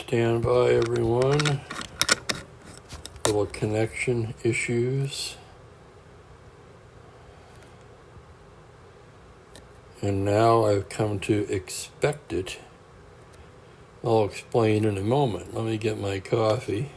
Stand by, everyone. Little connection issues. And now I've come to expect it. I'll explain in a moment. Let me get my coffee.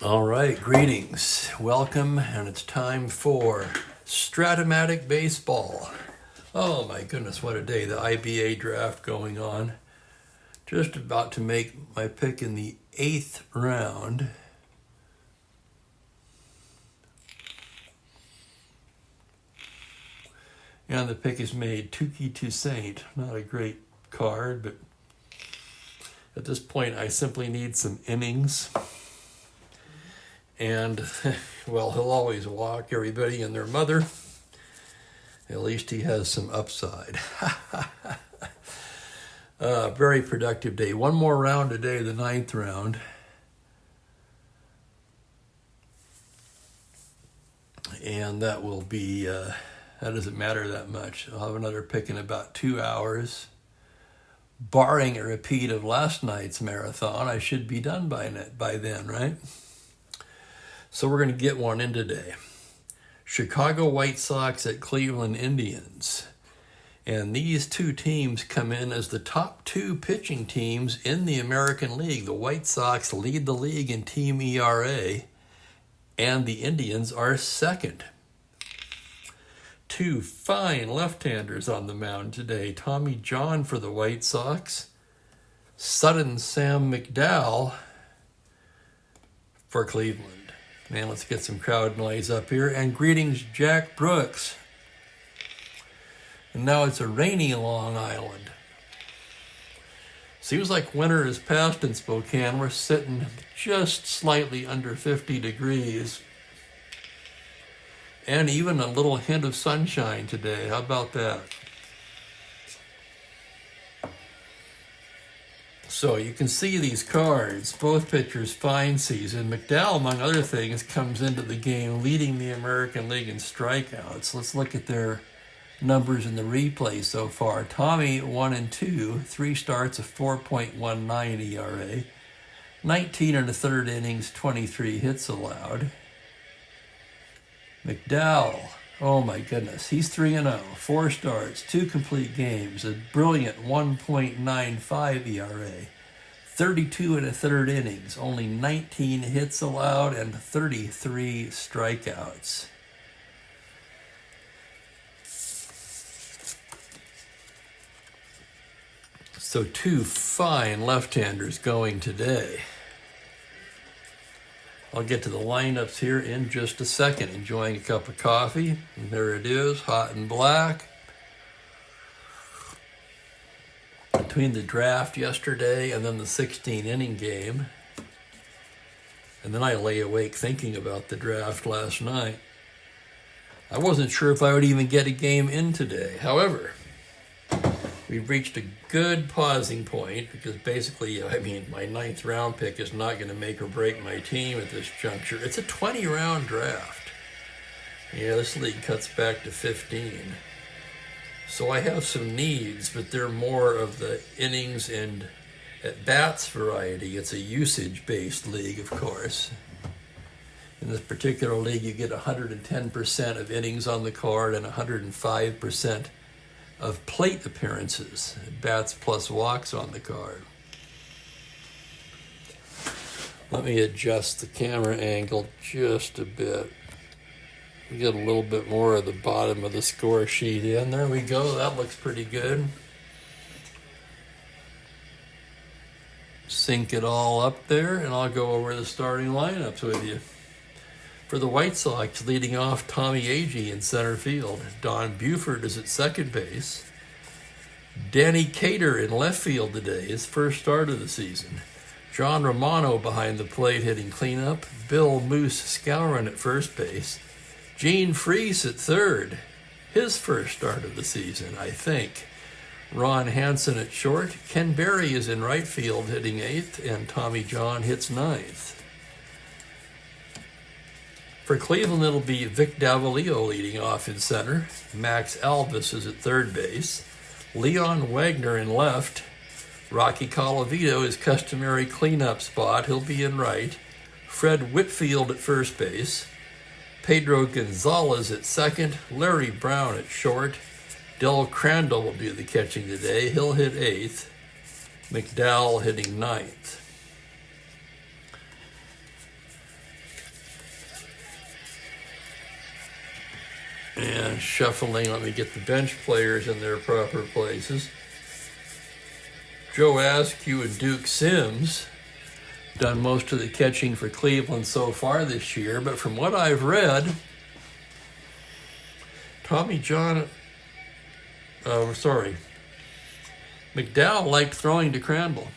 All right, greetings, welcome, and it's time for Strat-O-Matic baseball. Oh my goodness, what a day. The IBA draft going on. Just about to make my pick in the 8th round. And the pick is made. Tuki Toussaint, not a great card, but at this point I simply need some innings. And, well, he'll always walk everybody and their mother. At least he has some upside. Very productive day. One more round today, the 9th round. And that will be, that doesn't matter that much. I'll have another pick in about 2 hours. Barring a repeat of last night's marathon, I should be done by then, right? So we're going to get one in today. Chicago White Sox at Cleveland Indians. And these two teams come in as the top two pitching teams in the American League. The White Sox lead the league in team ERA, and the Indians are second. Two fine left-handers on the mound today. Tommy John for the White Sox. Sudden Sam McDowell for Cleveland. Man, let's get some crowd noise up here. And greetings, Jack Brooks. And now it's a rainy Long Island. Seems like winter is past in Spokane. We're sitting just slightly under 50 degrees. And even a little hint of sunshine today. How about that? So you can see these cards, both pitchers fine season. McDowell, among other things, comes into the game leading the American League in strikeouts. Let's look at their numbers in the replay so far. Tommy, 1 and 2, 3 starts, a 4.19 ERA, 19 and a third innings, 23 hits allowed. McDowell, oh my goodness, he's 3-0, 4 starts, 2 complete games, a brilliant 1.95 ERA, 32 and a third innings, only 19 hits allowed, and 33 strikeouts. So two fine left-handers going today. I'll get to the lineups here in just a second. Enjoying a cup of coffee. And there it is, hot and black. Between the draft yesterday and then the 16-inning game. And then I lay awake thinking about the draft last night. I wasn't sure if I would even get a game in today. However, we've reached a good pausing point because basically, I mean, my 9th round pick is not going to make or break my team at this juncture. It's a 20-round draft. Yeah, this league cuts back to 15. So I have some needs, but they're more of the innings and at-bats variety. It's a usage-based league, of course. In this particular league, you get 110% of innings on the card and 105% of plate appearances, bats plus walks on the card. Let me adjust the camera angle just a bit. We get a little bit more of the bottom of the score sheet in. There we go, that looks pretty good. Sync it all up there, and I'll go over the starting lineups with you. For the White Sox, leading off Tommy Agee in center field. Don Buford is at second base. Danny Cater in left field today, his first start of the season. John Romano behind the plate hitting cleanup. Bill Moose Skowron at first base. Gene Freese at third, his first start of the season, I think. Ron Hansen at short. Ken Berry is in right field hitting 8th, and Tommy John hits 9th. For Cleveland, it'll be Vic Davalillo leading off in center. Max Alvis is at third base. Leon Wagner in left. Rocky Colavito, his customary cleanup spot, he'll be in right. Fred Whitfield at first base. Pedro Gonzalez at second. Larry Brown at short. Del Crandall will do the catching today. He'll hit 8th. McDowell hitting 9th. And shuffling, let me get the bench players in their proper places. Joe Askew and Duke Sims done most of the catching for Cleveland so far this year, but from what I've read, McDowell liked throwing to Crandall.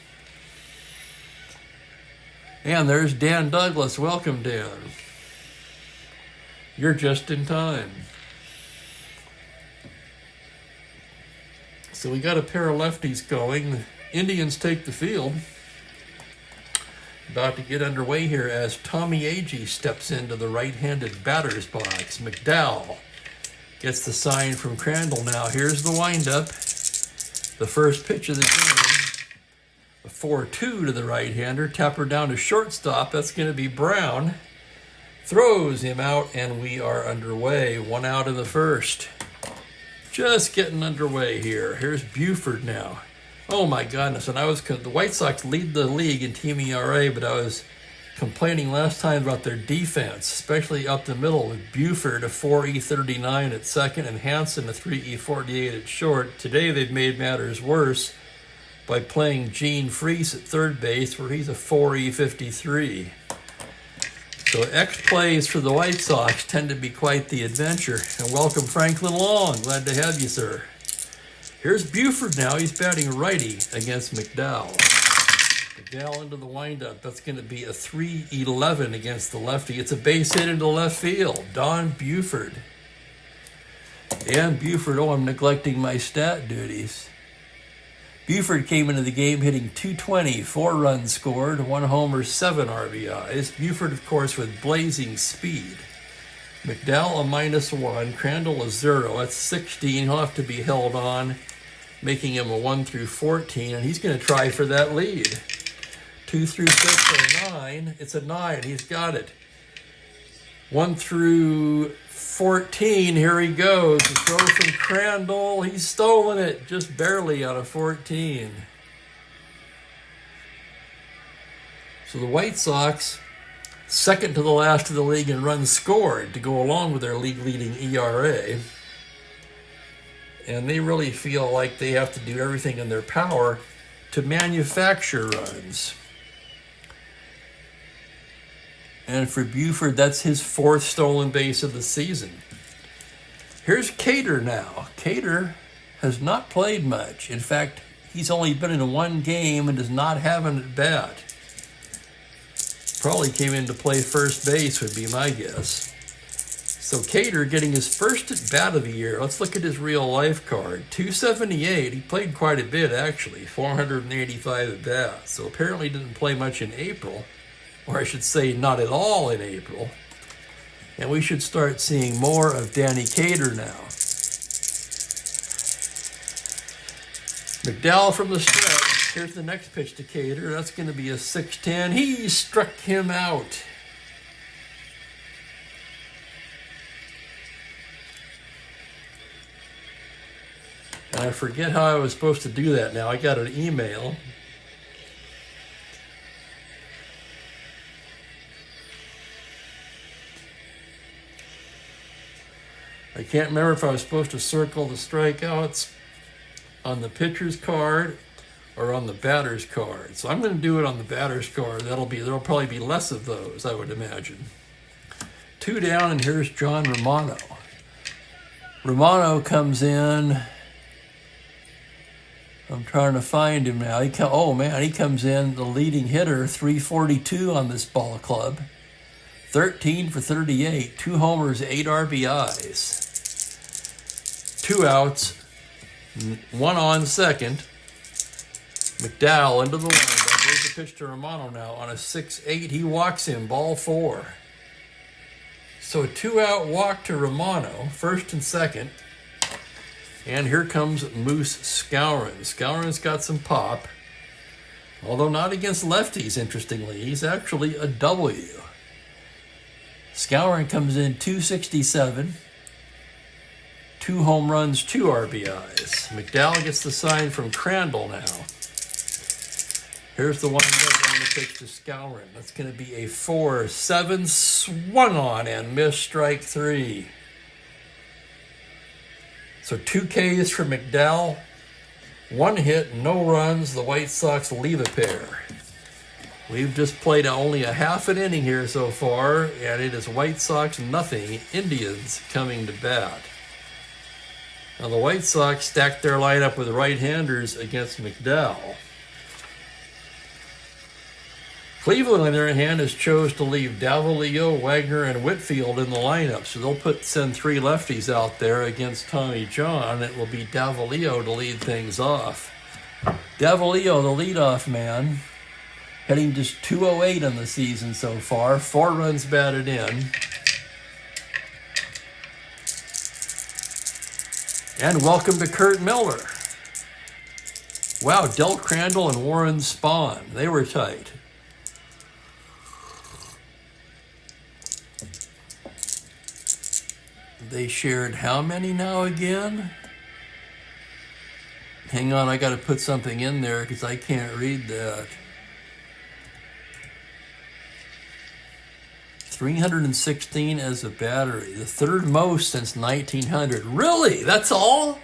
And there's Dan Douglas. Welcome, Dan. You're just in time. So we got a pair of lefties going. The Indians take the field. About to get underway here as Tommy Agee steps into the right-handed batter's box. McDowell gets the sign from Crandall now. Here's the windup. The first pitch of the game. A 4-2 to the right-hander. Tapper down to shortstop. That's going to be Brown. Throws him out, and we are underway. 1 out in the first. Just getting underway here. Here's Buford now. Oh my goodness, and the White Sox lead the league in team ERA, but I was complaining last time about their defense, especially up the middle with Buford, a 4.39 at second, and Hansen, a 3.48 at short. Today they've made matters worse by playing Gene Freese at third base, where he's a 4.53. So X-plays for the White Sox tend to be quite the adventure. And welcome Franklin Long. Glad to have you, sir. Here's Buford now. He's batting righty against McDowell. McDowell into the windup. That's going to be a 3.11 against the lefty. It's a base hit into left field. Don Buford. Dan Buford. Oh, I'm neglecting my stat duties. Buford came into the game hitting .220, 4 runs scored, 1 homer, 7 RBIs. Buford, of course, with blazing speed. McDowell a -1, Crandall a 0. That's 16. He'll have to be held on, making him a 1 through 14, and he's going to try for that lead. 2 through 6 are 9. It's a 9. He's got it. 1 through 14. Here he goes. The throw from Crandall. He's stolen it. Just barely out of 14. So the White Sox, second to the last of the league in runs scored to go along with their league-leading ERA. And they really feel like they have to do everything in their power to manufacture runs. And for Buford, that's his 4th stolen base of the season. Here's Cater now. Cater has not played much. In fact, he's only been in 1 game and does not have an at-bat. Probably came in to play first base would be my guess. So Cater getting his first at-bat of the year. Let's look at his real-life card. 278. He played quite a bit, actually. 485 at-bats. So apparently didn't play much in April. Or I should say not at all in April. And we should start seeing more of Danny Cater now. McDowell from the stretch. Here's the next pitch to Cater. That's going to be a 6-10. He struck him out. And I forget how I was supposed to do that now. I got an email. I can't remember if I was supposed to circle the strikeouts on the pitcher's card or on the batter's card. So I'm going to do it on the batter's card. There'll probably be less of those, I would imagine. 2 down, and here's John Romano. Romano comes in. I'm trying to find him now. He comes in the leading hitter, 342 on this ball club. 13 for 38, 2 homers, 8 RBIs. 2 outs, 1 on second. McDowell into the windup. There's the pitch to Romano now. On a 6-8, he walks him, ball 4. So a 2-out walk to Romano, first and second. And here comes Moose Skowron. Skowron's got some pop, although not against lefties, interestingly. He's actually a W. Skowron comes in 267. 2 home runs, 2 RBIs. McDowell gets the sign from Crandall now. Here's the windup on the pitch to Skowron. That's going to be a 4-7, swung on and missed, strike 3. So 2 Ks for McDowell, 1 hit, no runs. The White Sox leave a pair. We've just played only a half an inning here so far, and it is White Sox nothing, Indians coming to bat. Now the White Sox stacked their lineup with right-handers against McDowell. Cleveland, on the other hand, has chose to leave Davalillo, Wagner, and Whitfield in the lineup. So they'll send 3 lefties out there against Tommy John. It will be Davalillo to lead things off. Davalillo, the leadoff man, hitting just 208 in the season so far. 4 runs batted in. And welcome to Kurt Miller. Wow, Del Crandall and Warren Spahn. They were tight. They shared how many now again? Hang on, I got to put something in there because I can't read that. 316 as a battery, the 3rd most since 1900. Really? That's all?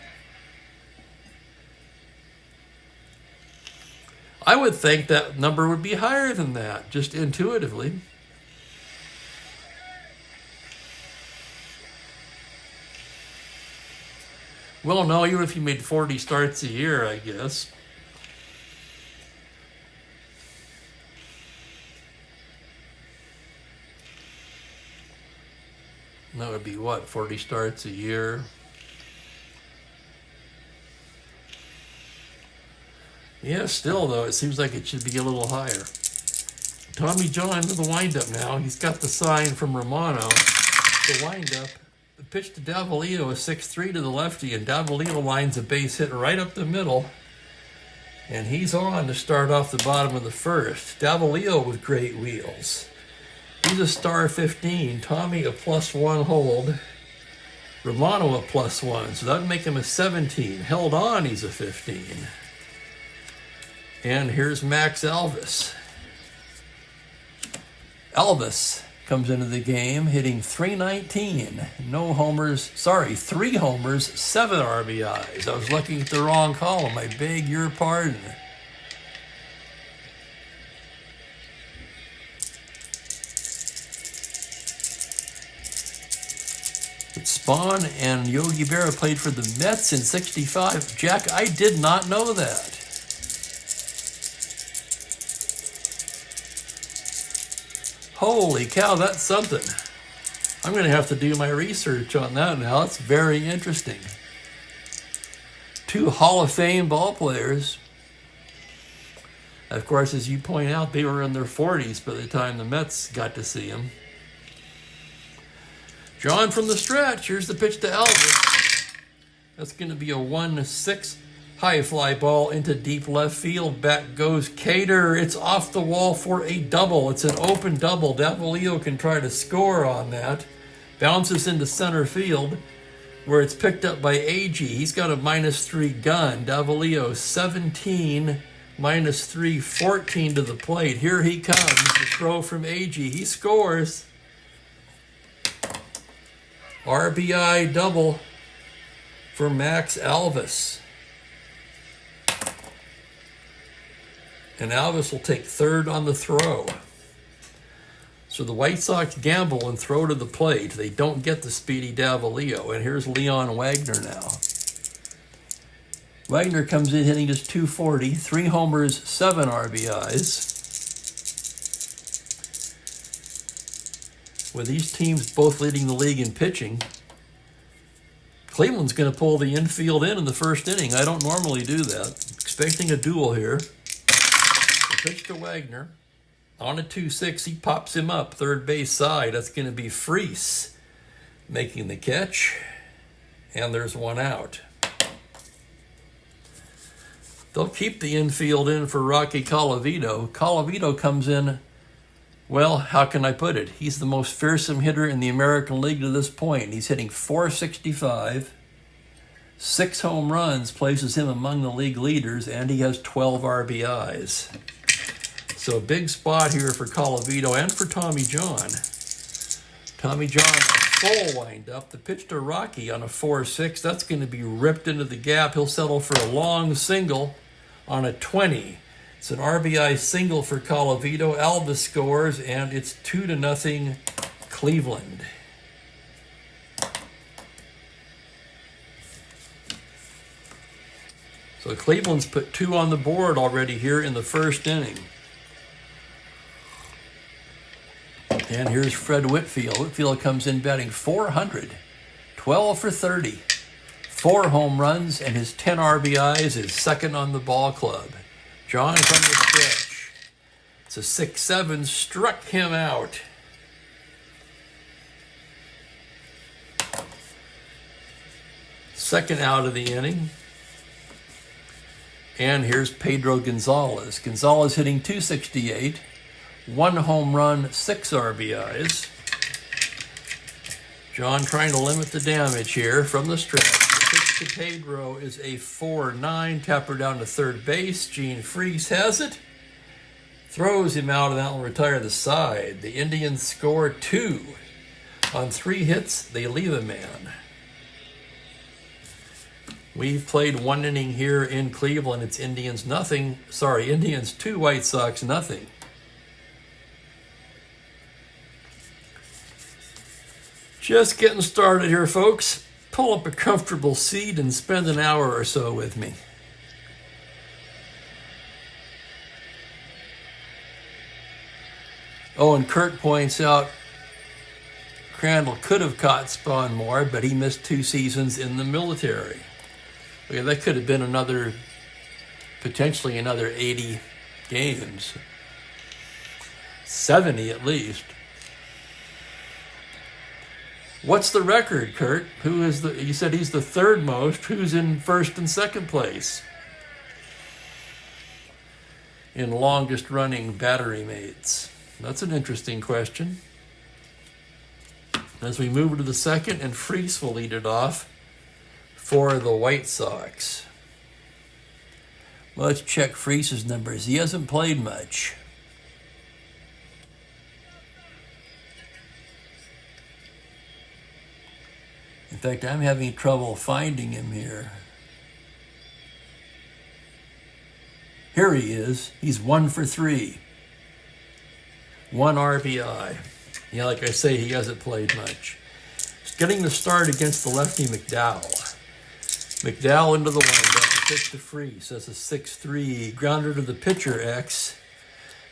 I would think that number would be higher than that, just intuitively. Well, no, even if you made 40 starts a year, I guess. That would be what, 40 starts a year? Yeah, still, though, it seems like it should be a little higher. Tommy John to the windup now. He's got the sign from Romano. The windup. The pitch to Davalillo is 6-3 to the lefty, and Davalillo lines a base hit right up the middle. And he's on to start off the bottom of the first. Davalillo with great wheels. He's a star 15. Tommy a +1 hold. Romano a +1. So that would make him a 17. Held on, he's a 15. And here's Max Elvis. Elvis comes into the game hitting .319. No homers, 3 homers, 7 RBIs. I was looking at the wrong column. I beg your pardon. But Spahn and Yogi Berra played for the Mets in '65. Jack, I did not know that. Holy cow, that's something. I'm going to have to do my research on that now. That's very interesting. 2 Hall of Fame ball players. Of course, as you point out, they were in their 40s by the time the Mets got to see him. John from the stretch. Here's the pitch to Elvis. That's going to be a 1-6 high fly ball into deep left field. Back goes Cater. It's off the wall for a double. It's an open double. Davalillo can try to score on that. Bounces into center field where it's picked up by Agee. He's got a -3 gun. Davalillo 17, -3, 14 to the plate. Here he comes. The throw from Agee. He scores. RBI double for Max Elvis. And Elvis will take 3rd on the throw. So the White Sox gamble and throw to the plate. They don't get the speedy Davalillo. And here's Leon Wagner now. Wagner comes in hitting just .240, 3 homers, 7 RBIs. With these teams both leading the league in pitching, Cleveland's going to pull the infield in the first inning. I don't normally do that. Expecting a duel here. The pitch to Wagner. On a 2-6, he pops him up, third base side. That's going to be Freese making the catch. And there's one out. They'll keep the infield in for Rocky Colavito. Colavito comes in, well, how can I put it? He's the most fearsome hitter in the American League to this point. He's hitting .465. 6 home runs places him among the league leaders, and he has 12 RBIs. So a big spot here for Colavito and for Tommy John. Tommy John, a full windup. The pitch to Rocky on a 4-6. That's going to be ripped into the gap. He'll settle for a long single on a 20. It's an RBI single for Colavito. Alba scores, and it's 2-0 Cleveland. So Cleveland's put 2 on the board already here in the first inning. And here's Fred Whitfield. Whitfield comes in batting .400, 12 for 30, 4 home runs, and his 10 RBIs is second on the ball club. John from the stretch. It's a 6-7, struck him out. Second out of the inning. And here's Pedro Gonzalez. Gonzalez hitting .268, 1 home run, 6 RBIs. John trying to limit the damage here from the stretch. The pitch to Pedro is a 4-9, tapper down to third base. Gene Freese has it. Throws him out, and that will retire the side. The Indians score 2. On 3 hits, they leave a man. We've played 1 inning here in Cleveland. It's Indians 2, White Sox nothing. Just getting started here, folks. Pull up a comfortable seat and spend an hour or so with me. Oh, and Kurt points out Crandall could have caught Spawn more, but he missed 2 seasons in the military. Okay, that could have been potentially another 80 games. 70 at least. What's the record, Kurt? You said he's the 3rd most. Who's in 1st and 2nd place? In longest running battery mates. That's an interesting question. As we move to the 2nd, and Freese will lead it off for the White Sox. Let's check Freese's numbers. He hasn't played much. In fact, I'm having trouble finding him here. Here he is. He's 1 for 3. 1 RBI. Yeah, like I say, he hasn't played much. He's getting the start against the lefty McDowell. McDowell into the windup, the pitch to Freese. That's a 6-3 grounder to the pitcher X.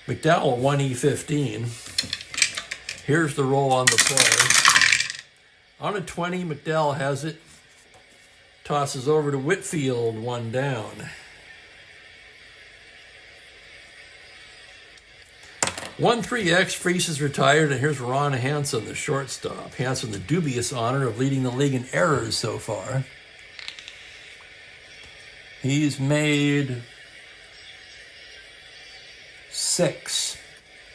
McDowell 1E15. Here's the roll on the play. On a 20, McDowell has it. Tosses over to Whitfield, 1 down. 1-3X, Freese is retired, and here's Ron Hansen, the shortstop. Hansen, the dubious honor of leading the league in errors so far. He's made 6.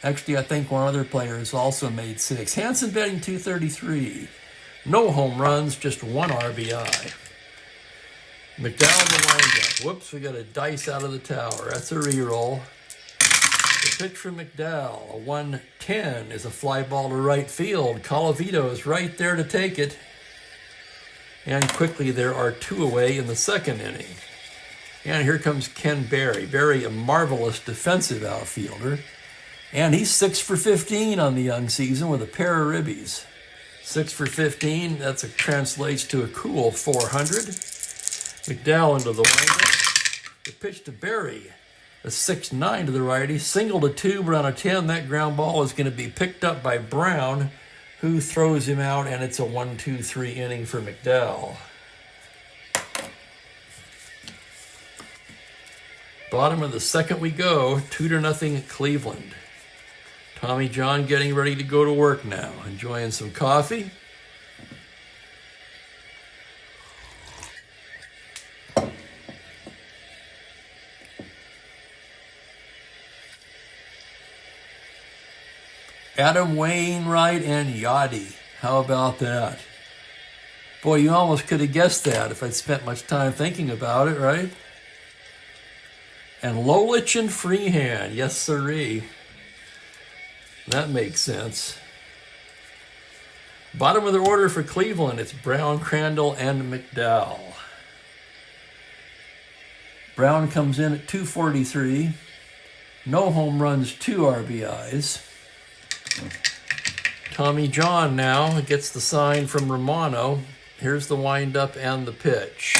Actually, I think one other player has also made 6. Hansen batting .233. No home runs, just 1 RBI. McDowell the windup. Whoops, we got a dice out of the tower. That's a reroll. The pitch from McDowell, a 1-10, is a fly ball to right field. Colavito is right there to take it. And quickly there are 2 away in the 2nd inning. And here comes Ken Berry. Berry, a marvelous defensive outfielder. And he's 6 for 15 on the young season with a pair of ribbies. 6 for 15, that translates to a cool 400. McDowell into the windup. The pitch to Berry, a 6-9 to the righty. Single to 2, but on a 10, that ground ball is going to be picked up by Brown, who throws him out, and it's a 1-2-3 inning for McDowell. Bottom of the second we go, 2-0 at Cleveland. Tommy John getting ready to go to work now, enjoying some coffee. Adam Wainwright and Yachty. How about that? Boy, you almost could have guessed that if I'd spent much time thinking about it, right? And Lolich and Freehand. Yes, sirree. That makes sense. Bottom of the order for Cleveland, it's Brown, Crandall, and McDowell. Brown comes in at 243. No home runs, 2 RBIs. Tommy John now gets the sign from Romano. Here's the windup and the pitch.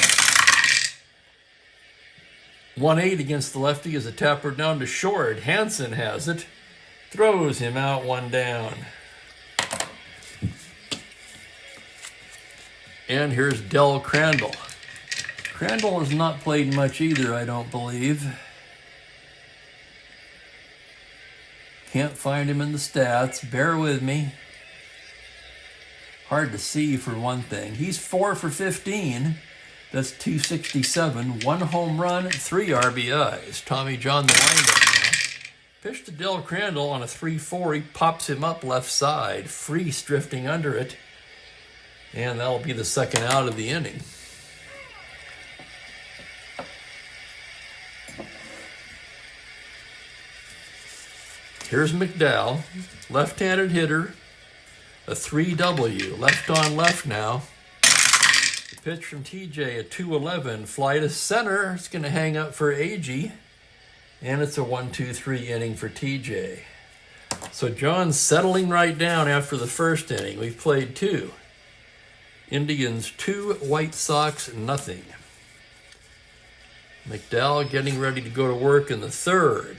1-8 against the lefty is a tapper down to short. Hansen has it. Throws him out, 1 down. And here's Del Crandall. Crandall has not played much either, I don't believe. Can't find him in the stats. Bear with me. Hard to see for one thing. He's 4 for 15. That's 267. 1 home run, 3 RBIs. Tommy John the windup now. Pitch to Del Crandall on a 3-4. He pops him up left side. Freese drifting under it. And that'll be the second out of the inning. Here's McDowell, left-handed hitter, a 3W, left on left now. The pitch from TJ, a 2-11, fly to center. It's going to hang up for Agee, and it's a 1-2-3 inning for TJ. So John's settling right down after the first inning. We've played 2. Indians 2, White Sox nothing. McDowell getting ready to go to work in the third.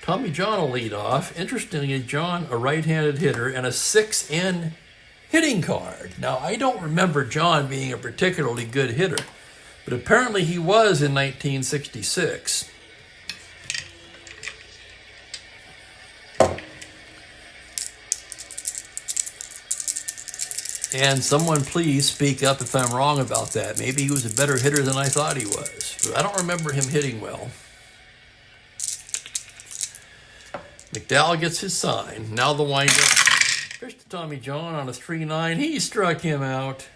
Tommy John will lead off. Interestingly, John, a right-handed hitter, and a 6N hitting card. Now, I don't remember John being a particularly good hitter, but apparently he was in 1966. And someone please speak up if I'm wrong about that. Maybe he was a better hitter than I thought he was, but I don't remember him hitting well. McDowell gets his sign. Now the windup. Pitch to Tommy John on a 3-9. He struck him out.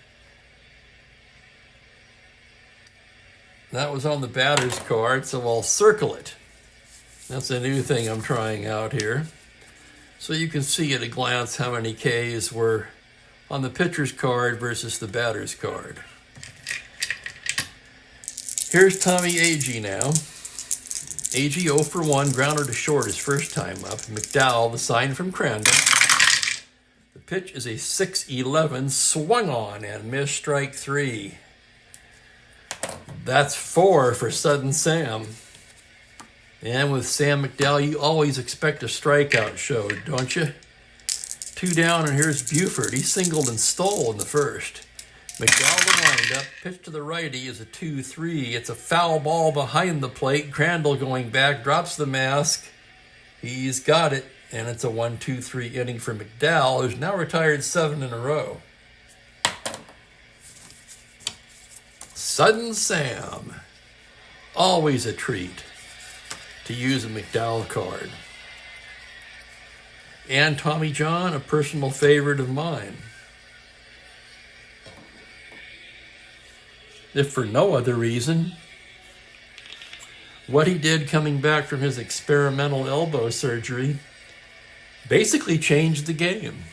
That was on the batter's card, so I'll circle it. That's a new thing I'm trying out here. So you can see at a glance how many Ks were on the pitcher's card versus the batter's card. Here's Tommy Agee now. Agee 0 for 1, grounder to short his first time up. McDowell, the sign from Crandall. The pitch is a 6-11, swung on and missed, strike 3. That's 4 for Sudden Sam. And with Sam McDowell, you always expect a strikeout show, don't you? 2 down, and here's Buford. He singled and stole in the first. McDowell the windup, pitch to the righty is a 2-3. It's a foul ball behind the plate. Crandall going back, drops the mask. He's got it, and it's a 1-2-3 inning for McDowell, who's now retired 7 in a row. Sudden Sam. Always a treat to use a McDowell card. And Tommy John, a personal favorite of mine. If for no other reason, what he did coming back from his experimental elbow surgery basically changed the game.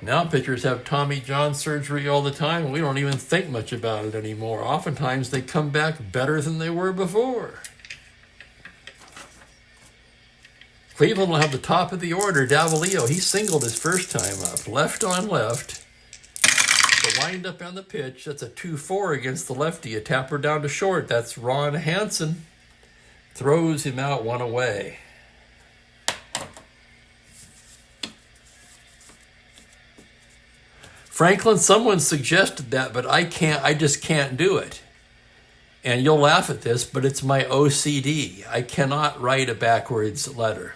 Now pitchers have Tommy John surgery all the time, and we don't even think much about it anymore. Oftentimes they come back better than they were before. Cleveland will have the top of the order. Davalillo, he singled his first time up, left on left. The windup and the pitch, that's a 2-4 against the lefty. A tapper down to short, that's Ron Hansen. Throws him out, 1 away. Franklin, someone suggested that, but I just can't do it. And you'll laugh at this, but it's my OCD. I cannot write a backwards letter.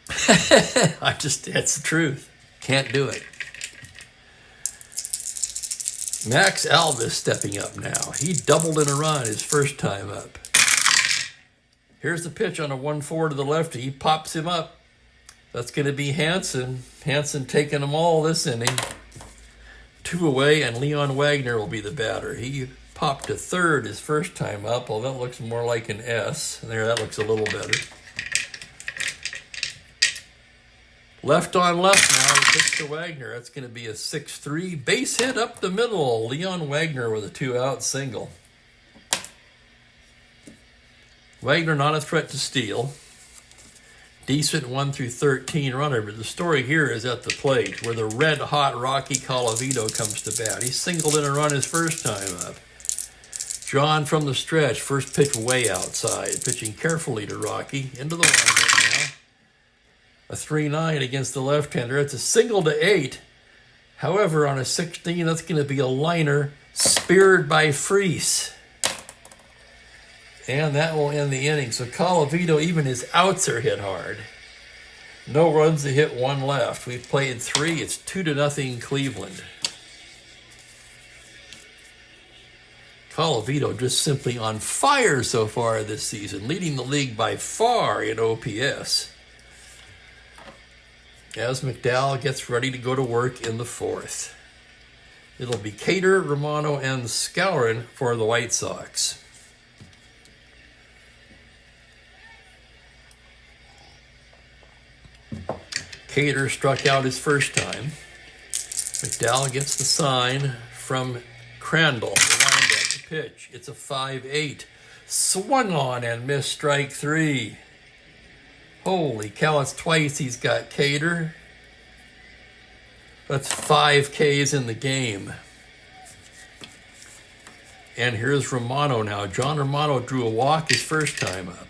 That's the truth. Can't do it. Max Alvis stepping up now. He doubled in a run his first time up. Here's the pitch on a 1-4 to the lefty. He pops him up. That's going to be Hansen. Hansen taking them all this inning. 2 away, and Leon Wagner will be the batter. He popped to third his first time up. Well, that looks more like an S. There, that looks a little better. Left on left now, the pitch to Wagner. That's going to be a 6-3. Base hit up the middle. Leon Wagner with a 2-out single. Wagner not a threat to steal. Decent 1 through 13 runner, but the story here is at the plate where the red-hot Rocky Colavito comes to bat. He singled in a run his first time up. John from the stretch, first pitch way outside, pitching carefully to Rocky, into the windup now. A 3-9 against the left-hander. It's a single to 8. However, on a 16, that's going to be a liner speared by Freese. And that will end the inning. So Colavito, even his outs are hit hard. No runs to hit, 1 left. We've played 3. It's 2-0 Cleveland. Colavito just simply on fire so far this season, leading the league by far in OPS. As McDowell gets ready to go to work in the 4th. It'll be Cater, Romano, and Skowron for the White Sox. Cater struck out his first time. McDowell gets the sign from Crandall. The windup, the pitch. It's a 5-8. Swung on and missed strike 3. Holy cow, it's twice he's got Cater. That's 5 Ks in the game. And here's Romano now. John Romano drew a walk his first time up.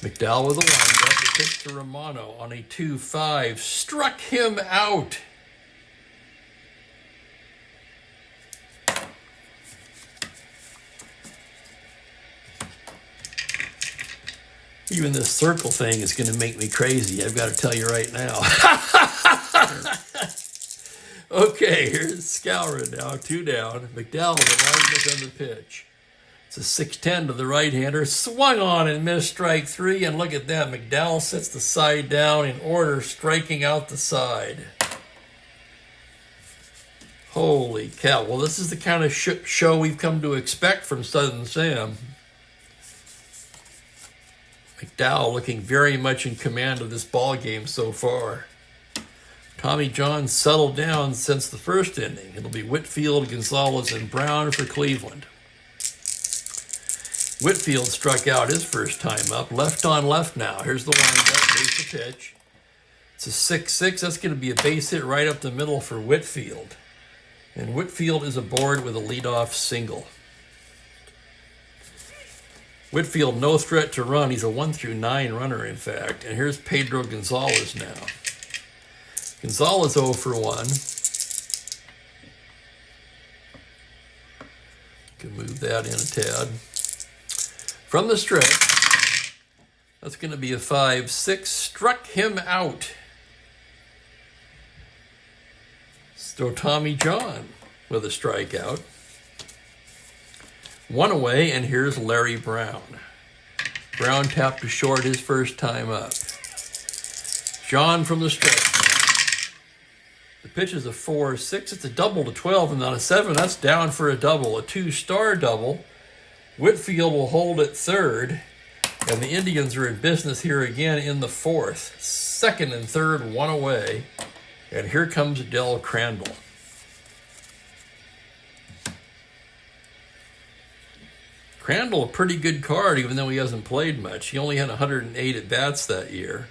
McDowell with a windup. The pitch to Romano on a 2-5. Struck him out. Even this circle thing is going to make me crazy. I've got to tell you right now. Okay, here's Skowron now. 2 down. McDowell with a windup on the pitch. It's a 6-10 to the right-hander. Swung on and missed strike 3. And look at that. McDowell sets the side down in order, striking out the side. Holy cow. Well, this is the kind of show we've come to expect from Southern Sam. McDowell looking very much in command of this ball game so far. Tommy John settled down since the first inning. It'll be Whitfield, Gonzalez, and Brown for Cleveland. Whitfield struck out his first time up. Left on left now. Here's the windup. Here's the pitch. It's a 6-6. That's going to be a base hit right up the middle for Whitfield. And Whitfield is aboard with a leadoff single. Whitfield, no threat to run. He's a 1 through 9 runner, in fact. And here's Pedro Gonzalez now. Gonzalez 0 for 1. Can move that in a tad. From the stretch, that's going to be a 5-6. Struck him out. So Tommy John with a strikeout. 1 away, and here's Larry Brown. Brown tapped to short his first time up. John from the stretch. The pitch is a 4-6. It's a double to 12, and on a 7, that's down for a double, a 2-star double. Whitfield will hold at third, and the Indians are in business here again in the 4th. 2nd and 3rd, 1 away, and here comes Del Crandall. Crandall, a pretty good card, even though he hasn't played much. He only had 108 at-bats that year,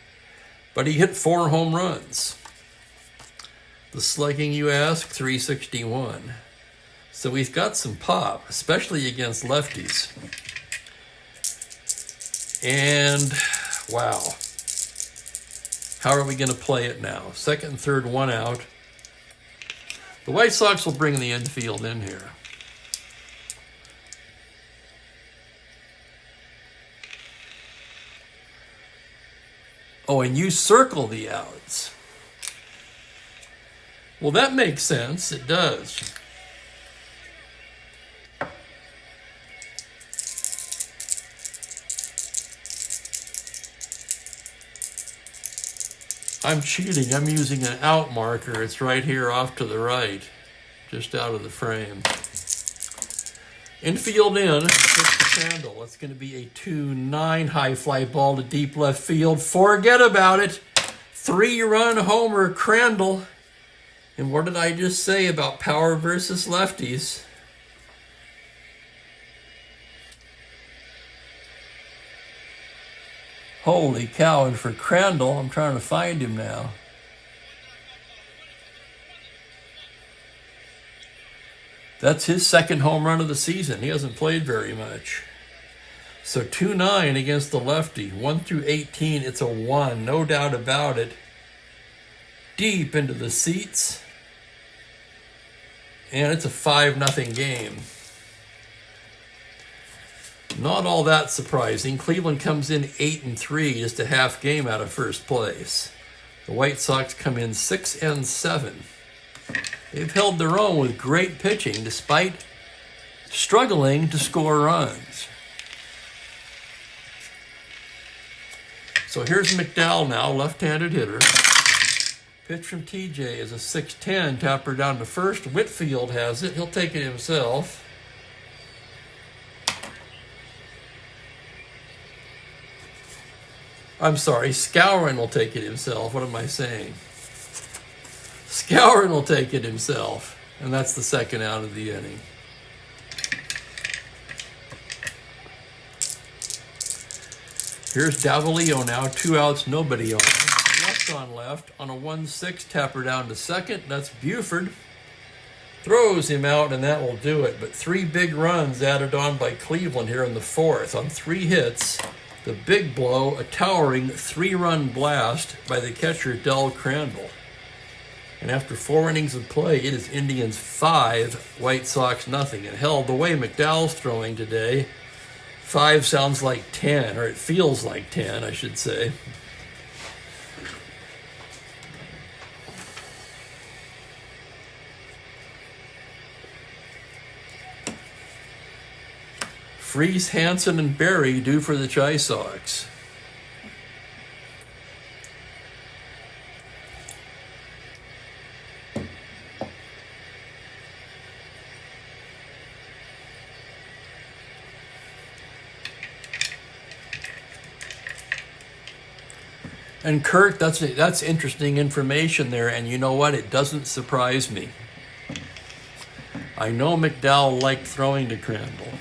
but he hit 4 home runs. The slugging, you ask, 361. So he's got some pop, especially against lefties. And, wow. How are we going to play it now? 2nd and 3rd, 1 out. The White Sox will bring the infield in here. Oh, and you circle the outs. Well, that makes sense. It does. I'm cheating. I'm using an out marker. It's right here off to the right, just out of the frame. Infield in, pitch to Crandall. It's going to be a 2-9 high fly ball to deep left field. Forget about it. 3-run homer, Crandall. And what did I just say about power versus lefties? Holy cow, and for Crandall, I'm trying to find him now. That's his second home run of the season. He hasn't played very much. So 2-9 against the lefty. 1 through 18, it's a 1, no doubt about it. Deep into the seats. And it's a 5-0 game. Not all that surprising. Cleveland comes in 8-3, just a half game out of first place. The White Sox come in 6-7. They've held their own with great pitching despite struggling to score runs. So here's McDowell now, left-handed hitter. Pitch from TJ is a 6-10, tapper down to first. Whitfield has it. He'll take it himself. I'm sorry, Skowron will take it himself. What am I saying? Skowron will take it himself. And that's the second out of the inning. Here's Davalillo now. 2 outs, nobody on. Left on left. On a 1-6, tapper down to second. That's Buford. Throws him out, and that will do it. But 3 big runs added on by Cleveland here in the 4th on 3 hits. The big blow, a towering 3-run blast by the catcher, Del Crandall. And after 4 innings of play, it is Indians 5, White Sox nothing. And hell, the way McDowell's throwing today, 5 sounds like 10, or it feels like 10, I should say. Freese, Hansen, and Berry due for the Chi Sox. And Kurt, that's interesting information there, and you know what? It doesn't surprise me. I know McDowell liked throwing to Crandall.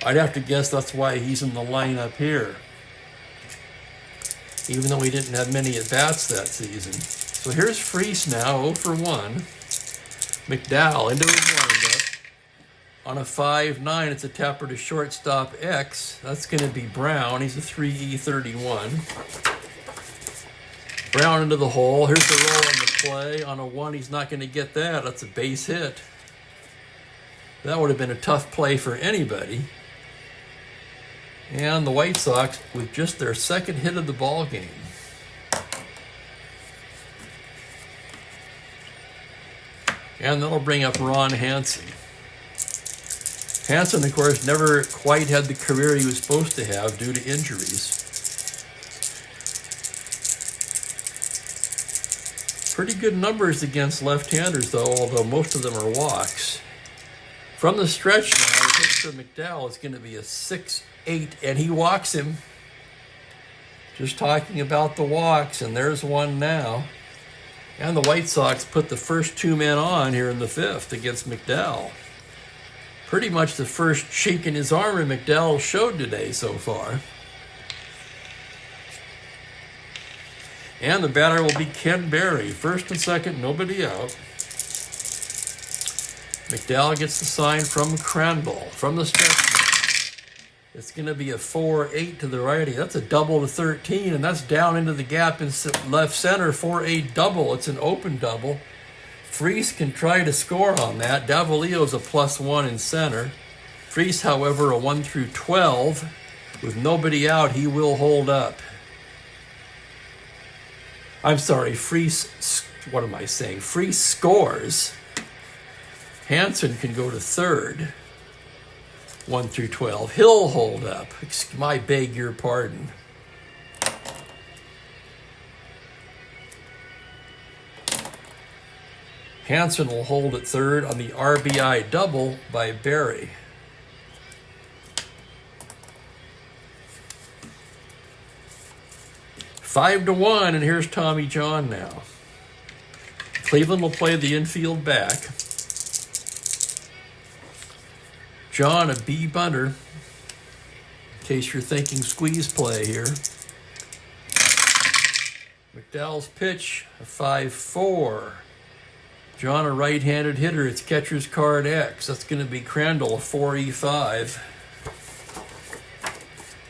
I'd have to guess that's why he's in the lineup here, even though he didn't have many at-bats that season. So here's Freese now, 0 for 1. McDowell into his windup. On a 5-9, it's a tapper to shortstop X. That's going to be Brown. He's a 3E31. Brown into the hole. Here's the roll on the play. On a 1, he's not going to get that. That's a base hit. That would have been a tough play for anybody. And the White Sox with just their second hit of the ball game. And that'll bring up Ron Hansen. Hansen, of course, never quite had the career he was supposed to have due to injuries. Pretty good numbers against left-handers, though, although most of them are walks. From the stretch now, the pitch for McDowell is going to be a 6-8, and he walks him. Just talking about the walks, and there's one now. And the White Sox put the first 2 men on here in the 5th against McDowell. Pretty much the first shake in his arm McDowell showed today so far. And the batter will be Ken Berry. First and second, nobody out. McDowell gets the sign from Crandall. From the stretch. It's going to be a 4-8 to the righty. That's a double to 13, and that's down into the gap in left center. 4-8 double. It's an open double. Freese can try to score on that. Davalillo's a +1 in center. Freese, however, a 1 through 12. With nobody out, he will hold up. I'm sorry, Freese, what am I saying? Freese scores. Hansen can go to third. 1 through 12. He'll hold up. I beg your pardon. Hansen will hold at third on the RBI double by Barry. Five to 1, and here's Tommy John now. Cleveland will play the infield back. John, a B bunter, in case you're thinking squeeze play here. McDowell's pitch, a 5-4. John, a right-handed hitter. It's catcher's card X. That's going to be Crandall, a 4E5.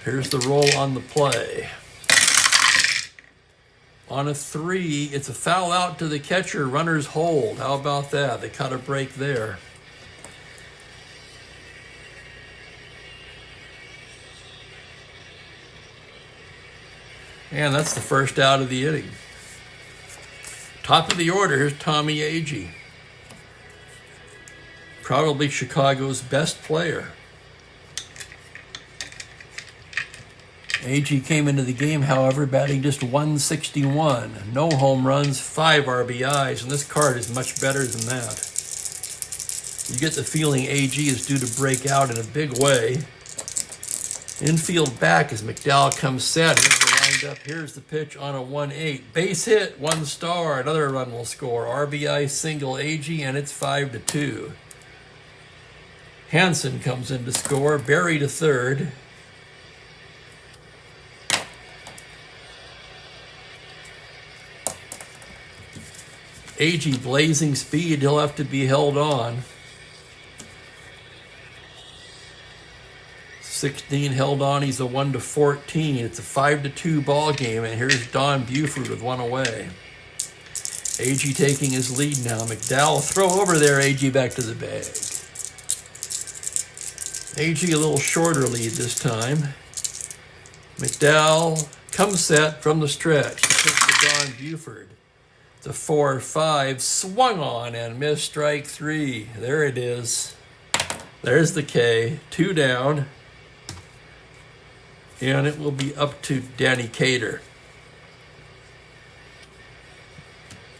Here's the roll on the play. On a 3, it's a foul out to the catcher. Runners hold. How about that? They cut a break there. And that's the first out of the inning. Top of the order, here's Tommy Agee. Probably Chicago's best player. Agee came into the game, however, batting just 161. No home runs, 5 RBIs, and this card is much better than that. You get the feeling Agee is due to break out in a big way. Infield back as McDowell comes set. Here's the windup. Here's the pitch on a 1-8. Base hit, 1 star. Another run will score. RBI single Agee, and it's 5-2. Hansen comes in to score. Barry to third. Agee blazing speed. He'll have to be held on. 16 held on. He's a 1-14. It's a 5-2 ball game, and here's Don Buford with 1 away. Agee taking his lead now. McDowell, throw over there. Agee back to the bag. Agee a little shorter lead this time. McDowell comes set from the stretch. Pitch to Don Buford. It's a 4-5. Swung on and missed, strike 3. There it is. There's the K. 2 down. And it will be up to Danny Cater.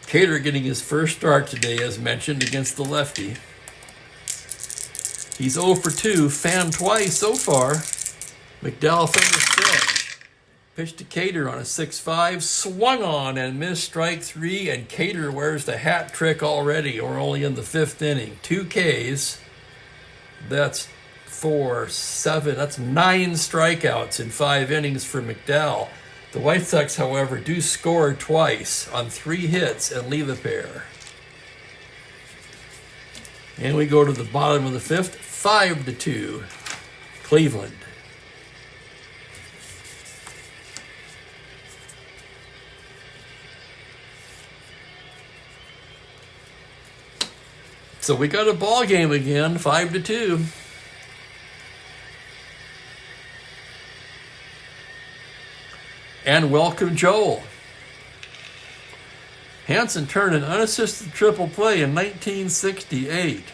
Cater getting his first start today, as mentioned, against the lefty. He's 0 for 2, fanned twice so far. McDowell from the stretch. Pitch to Cater on a 6-5, swung on and missed, strike 3, and Cater wears the hat trick already. We're only in the 5th inning. 2 Ks. That's 4, 7, that's 9 strikeouts in 5 innings for McDowell. The White Sox, however, do score twice on 3 hits and leave a pair. And we go to the bottom of the 5th, 5-2, Cleveland. So we got a ball game again, 5-2. And welcome Joel. Hansen turned an unassisted triple play in 1968.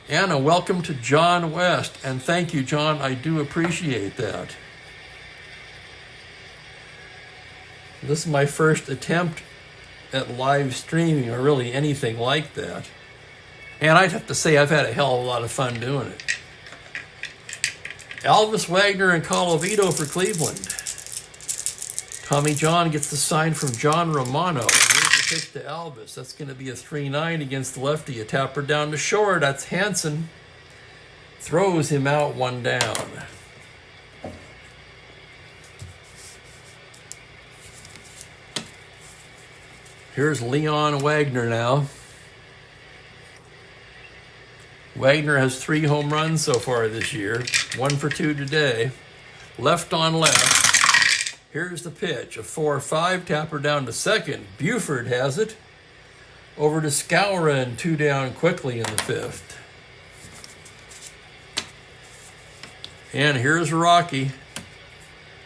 And a welcome to John West. And thank you, John. I do appreciate that. This is my first attempt at live streaming, or really anything like that. And I'd have to say I've had a hell of a lot of fun doing it. Elvis Wagner and Colavito for Cleveland. Tommy John gets the sign from John Romano. Here's the pitch to Elvis. That's going to be a 3-9 against the lefty. A tapper down to short. That's Hansen. Throws him out, 1 down. Here's Leon Wagner now. Wagner has 3 home runs so far this year. 1 for 2 today. Left on left. Here's the pitch. A 4-5, tapper down to second. Buford has it. Over to Skowron, 2 down quickly in the 5th. And here's Rocky.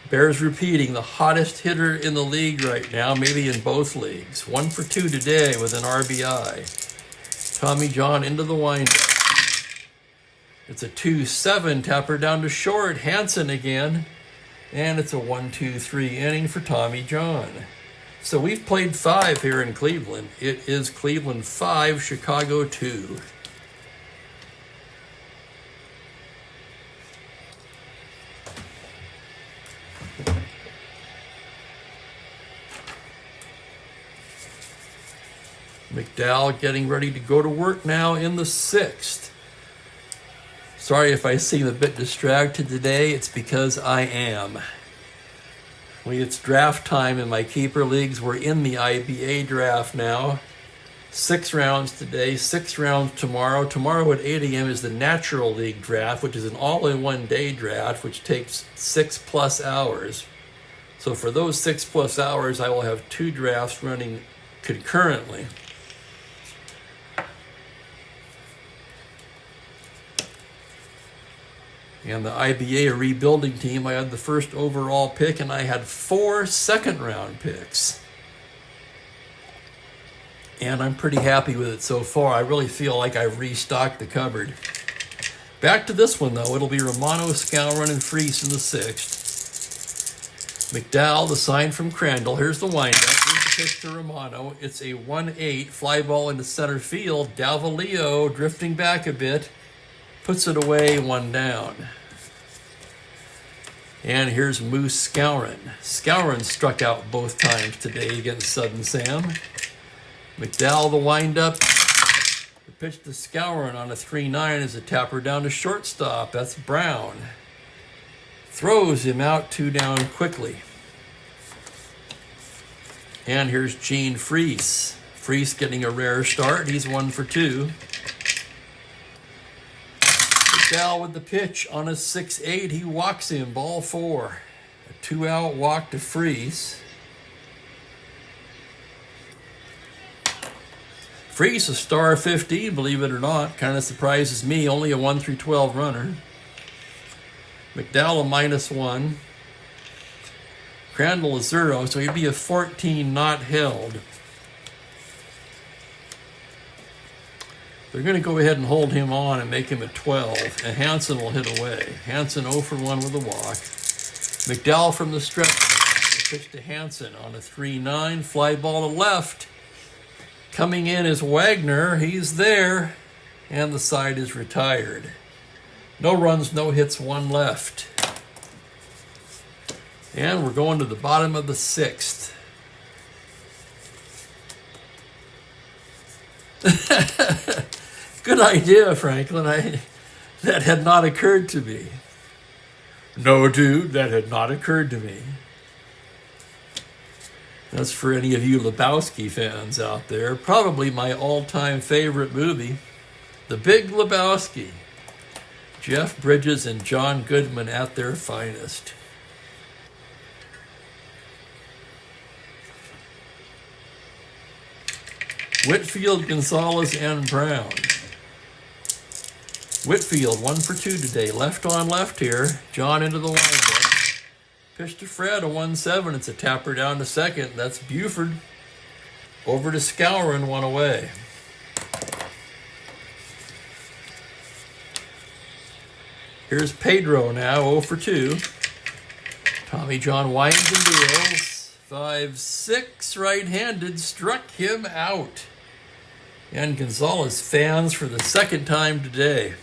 Bears repeating, the hottest hitter in the league right now, maybe in both leagues. 1 for 2 today with an RBI. Tommy John into the windup. It's a 2-7, tapper down to short. Hansen again. And it's a 1-2-3 inning for Tommy John. So we've played 5 here in Cleveland. It is Cleveland 5, Chicago 2. McDowell getting ready to go to work now in the 6th. Sorry if I seem a bit distracted today. It's because I am. It's draft time in my keeper leagues. We're in the IBA draft now. 6 rounds today, 6 rounds tomorrow. Tomorrow at 8 a.m. is the Natural League draft, which is an all-in-one day draft, which takes 6+ hours. So for those 6+ hours, I will have 2 drafts running concurrently. And the IBA, a rebuilding team, I had the first overall pick, and I had 4 second-round picks. And I'm pretty happy with it so far. I really feel like I've restocked the cupboard. Back to this one, though. It'll be Romano, Skowron, and Freese in the 6th. McDowell, the sign from Crandall. Here's the windup. Here's the pitch to Romano. It's a 1-8 fly ball into center field. Davalillo drifting back a bit. Puts it away, 1 down. And here's Moose Skowron. Skowron struck out both times today against Sudden Sam. McDowell, the windup. The pitch to Skowron on a 3-9 is a tapper down to shortstop. That's Brown. Throws him out, 2 down quickly. And here's Gene Freese. Freese getting a rare start. He's 1 for 2. McDowell with the pitch on a 6-8. He walks him, ball 4. A 2-out walk to Freese. Freese, a star 15, believe it or not. Kind of surprises me. Only a 1 through 12 runner. McDowell a -1. Crandall a 0, so he'd be a 14 not held. They're going to go ahead and hold him on and make him a 12, and Hansen will hit away. Hansen 0 for 1 with a walk. McDowell from the stretch. The pitch to Hansen on a 3-9, fly ball to left. Coming in is Wagner. He's there, and the side is retired. No runs, no hits, 1 left. And we're going to the bottom of the 6th. Good idea, Franklin. That had not occurred to me. No, dude, that had not occurred to me. That's for any of you Lebowski fans out there. Probably my all-time favorite movie, The Big Lebowski. Jeff Bridges and John Goodman at their finest. Whitfield, Gonzalez, and Brown. Whitfield, 1 for 2 today. Left on left here. John into the windup. Pitch to Fred, a 1-7. It's a tapper down to second. That's Buford. Over to Skowron, 1 away. Here's Pedro now, 0 for 2. Tommy John winds and deals. 5-6, right-handed, struck him out. And Gonzalez fans for the 2nd time today.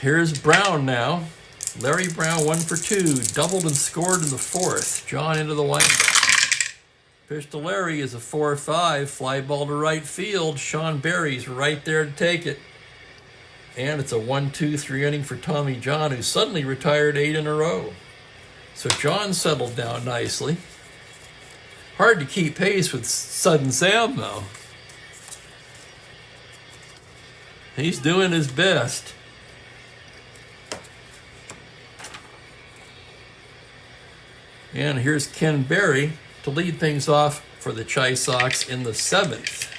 Here's Brown now. Larry Brown, 1 for 2. Doubled and scored in the 4th. John into the windup. Pitch to Larry is a 4-5. Fly ball to right field. Sean Berry's right there to take it. And it's a 1-2-3 inning for Tommy John, who suddenly retired 8 in a row. So John settled down nicely. Hard to keep pace with Sudden Sam, though. He's doing his best. And here's Ken Berry to lead things off for the Chi Sox in the 7th.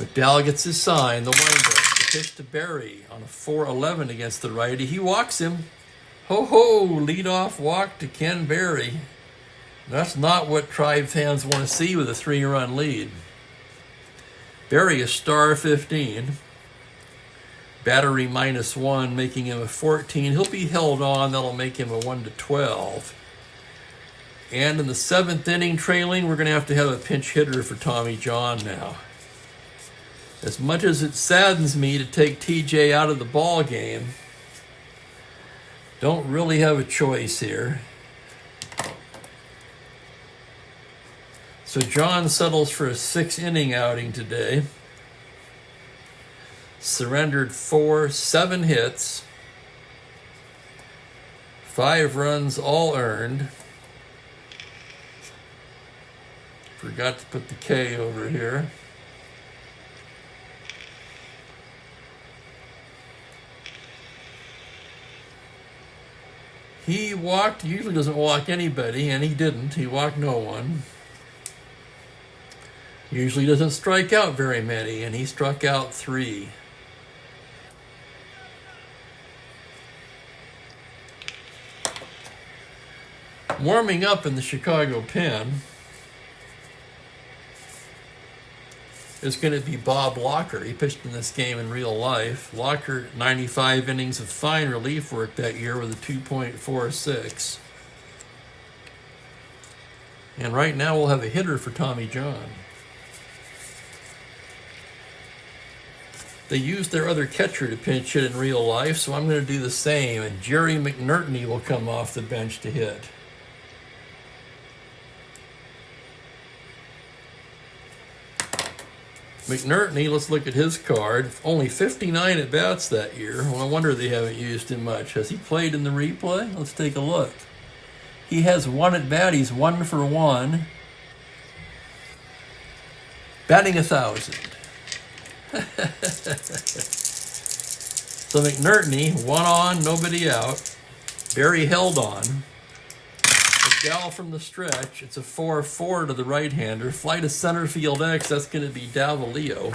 McDowell gets his sign, the windup. The pitch to Berry on a 4-11 against the righty. He walks him. Ho-ho, leadoff walk to Ken Berry. That's not what Tribe fans want to see with a 3-run lead. Berry is star 15. Battery -1, making him a 14. He'll be held on. That'll make him a 1-12. And in the 7th inning trailing, we're going to have a pinch hitter for Tommy John now. As much as it saddens me to take TJ out of the ball game, don't really have a choice here. So John settles for a 6-inning outing today. Surrendered 7 hits, 5 runs all earned. Forgot to put the K over here. He walked, usually doesn't walk anybody, and he didn't. He walked no one. Usually doesn't strike out very many, and he struck out 3. Warming up in the Chicago pen is going to be Bob Locker. He pitched in this game in real life. Locker, 95 innings of fine relief work that year with a 2.46. And right now we'll have a hitter for Tommy John. They used their other catcher to pinch hit in real life, so I'm going to do the same. And Jerry McNertney will come off the bench to hit. McNertney, let's look at his card. Only 59 at-bats that year. Well, I wonder they haven't used him much. Has he played in the replay? Let's take a look. He has 1 at-bat. He's 1 for 1. Batting 1,000. So McNertney, 1 on, nobody out. Berry held on. McDowell from the stretch. It's a 4-4 to the right-hander. Fly to center field X. That's going to be Davalillo.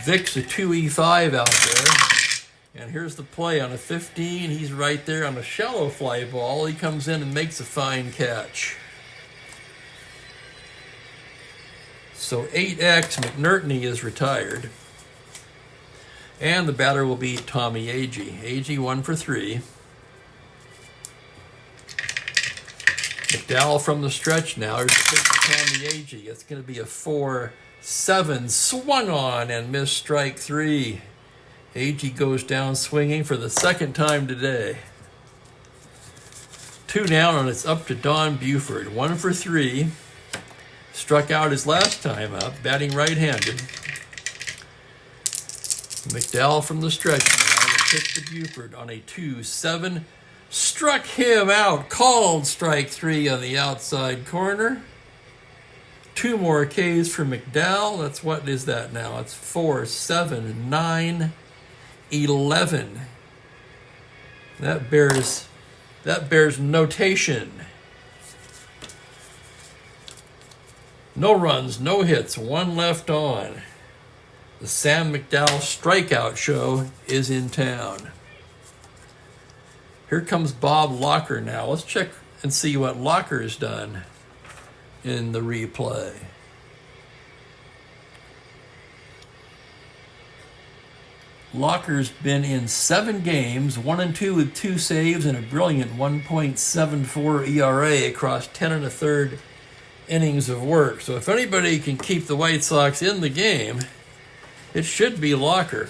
Vic's a 2E5 out there. And here's the play on a 15. He's right there on a shallow fly ball. He comes in and makes a fine catch. So 8X, McNertney is retired. And the batter will be Tommy Agee. Agee 1 for 3. McDowell from the stretch now. Here's the pitch to Tommy Agee. It's going to be a 4-7. Swung on and missed strike 3. Agee goes down swinging for the 2nd time today. 2 down, and it's up to Don Buford. 1 for 3. Struck out his last time up, batting right-handed. McDowell from the stretch now. The pitch to Buford on a 2-7. Struck him out. Called strike 3 on the outside corner. 2 more Ks for McDowell. That's what is that now? It's 4, 7, 9, 11. That bears notation. No runs, no hits, 1 left on. The Sam McDowell strikeout show is in town. Here comes Bob Locker now. Let's check and see what Locker's done in the replay. Locker's been in 7 games, 1-2 with 2 saves and a brilliant 1.74 ERA across 10 1/3 innings of work. So if anybody can keep the White Sox in the game, it should be Locker.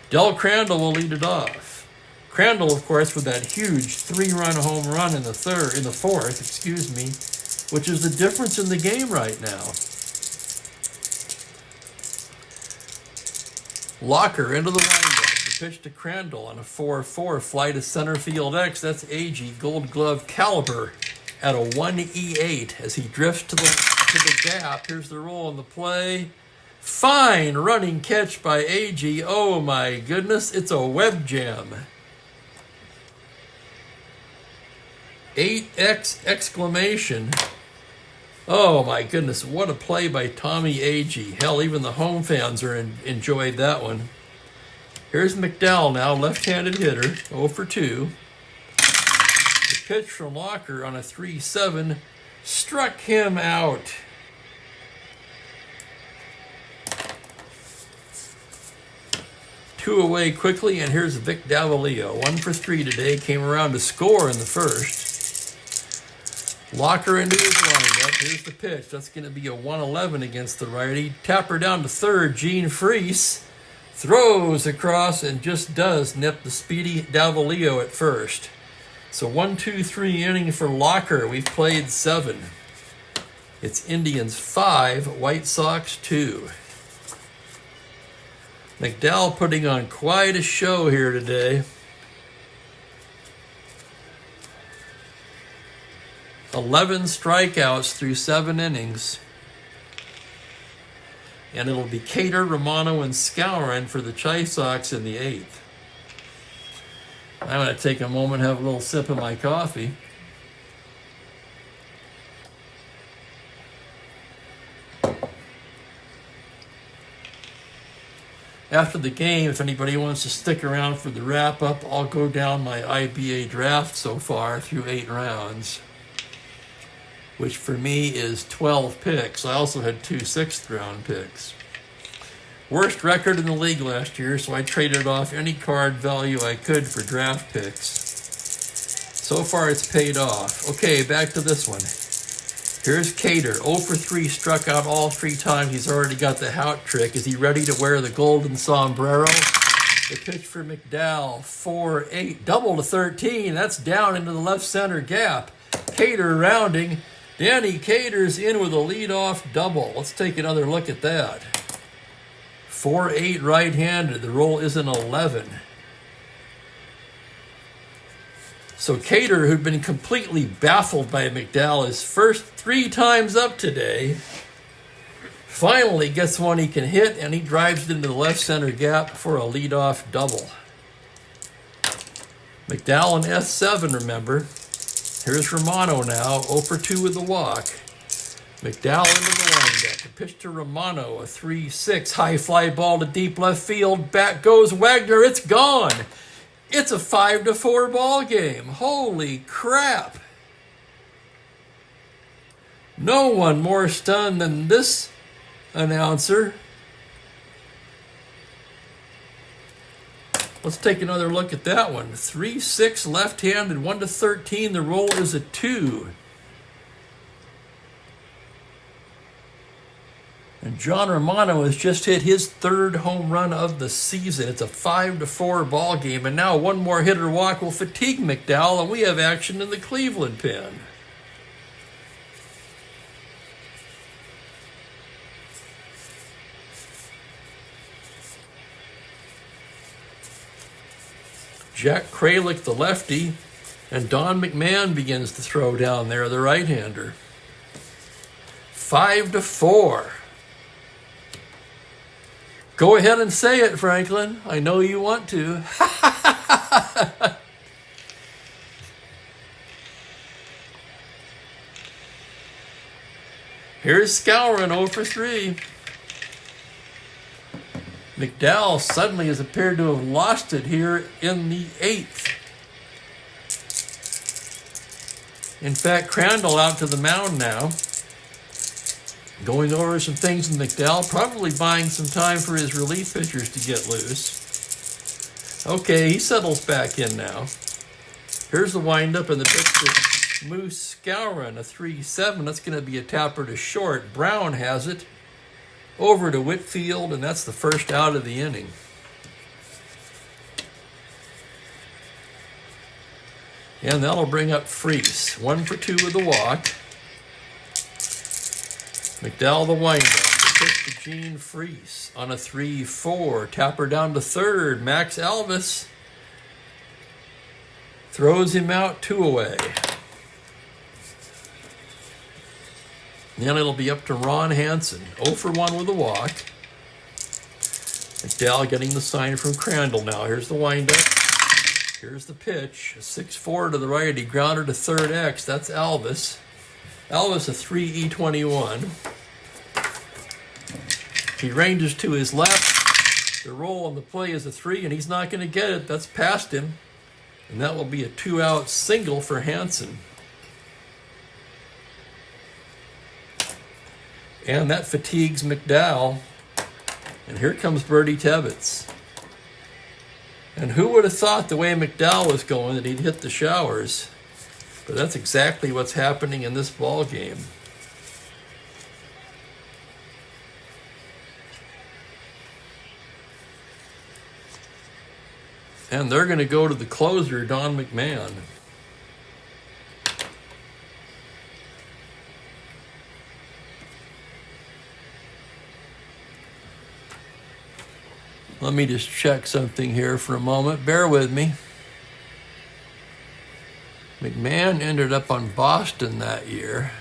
Del Crandall will lead it off. Crandall, of course, with that huge 3-run home run in the 4th, which is the difference in the game right now. Locker into the windup. The pitch to Crandall on a 4-4 fly to center field X. That's AG Gold Glove caliber at a 1E8 as he drifts to the gap. Here's the roll on the play. Fine running catch by AG. Oh my goodness, it's a web jam. 8X exclamation. Oh my goodness, what a play by Tommy Agee. Hell, even the home fans enjoyed that one. Here's McDowell now, left-handed hitter, 0 for 2. The pitch from Locker on a 3-7 struck him out. Two away quickly, and here's Vic Davalillo. 1 for 3 today, came around to score in the first. Locker into his windup. Here's the pitch. That's going to be a 1-11 against the righty. Tapper down to third. Gene Freese throws across and just does nip the speedy Davalillo at first. So 1-2-3 inning for Locker. We've played 7. It's Indians 5, White Sox 2. McDowell putting on quite a show here today. 11 strikeouts through 7 innings. And it'll be Cater, Romano, and Skowron for the Chi Sox in the 8th. I'm going to take a moment and have a little sip of my coffee. After the game, if anybody wants to stick around for the wrap-up, I'll go down my IBA draft so far through 8 rounds, which for me is 12 picks. I also had 2 6th-round picks. Worst record in the league last year, so I traded off any card value I could for draft picks. So far, it's paid off. Okay, back to this one. Here's Cater. 0 for 3, struck out all 3 times. He's already got the Hout trick. Is he ready to wear the golden sombrero? The pitch for McDowell, 4-8, double to 13. That's down into the left center gap. Cater rounding. Danny Cater's in with a leadoff double. Let's take another look at that. 4-8 right-handed. The roll is an 11. So Cater, who'd been completely baffled by McDowell his first 3 times up today, finally gets one he can hit, and he drives it into the left center gap for a leadoff double. McDowell in S7, remember. Here's Romano now, 0 for 2 with the walk. McDowell into the windup. The pitch to Romano, a 3-6 high fly ball to deep left field. Back goes Wagner. It's gone. It's a 5-4 ball game. Holy crap. No one more stunned than this announcer. Let's take another look at that one. 3-6 left-handed, 1-13. The roll is a 2. And John Romano has just hit his 3rd home run of the season. It's a 5-4 ball game, and now one more hitter walk will fatigue McDowell, and we have action in the Cleveland pen. Jack Kralik, the lefty, and Don McMahon begins to throw down there, the right-hander. 5-4. Go ahead and say it, Franklin. I know you want to. Here's Skowron, 0 for 3. McDowell suddenly has appeared to have lost it here in the 8th. In fact, Crandall out to the mound now, going over some things with McDowell, probably buying some time for his relief pitchers to get loose. Okay, he settles back in now. Here's the windup and the pitch to Moose Skowron, a 3-7. That's going to be a tapper to short. Brown has it. Over to Whitfield, and that's the first out of the inning. And that'll bring up Freese. 1 for 2 with the walk. McDowell the windup. The pitch to Gene Freese on a 3-4. Tapper down to third. Max Alvis throws him out, 2 away. Then it'll be up to Ron Hansen, 0 for 1 with a walk. McDowell getting the sign from Crandall now. Here's the windup. Here's the pitch. 6-4 to the right. He grounded to third X. That's Alvis. Alvis a 3-E21. He ranges to his left. The roll on the play is a 3, and he's not going to get it. That's past him. And that will be a 2-out single for Hansen. And that fatigues McDowell. And here comes Bertie Tebbetts. And who would have thought the way McDowell was going that he'd hit the showers? But that's exactly what's happening in this ball game. And they're going to go to the closer, Don McMahon. Let me just check something here for a moment. Bear with me. McMahon ended up on Boston that year.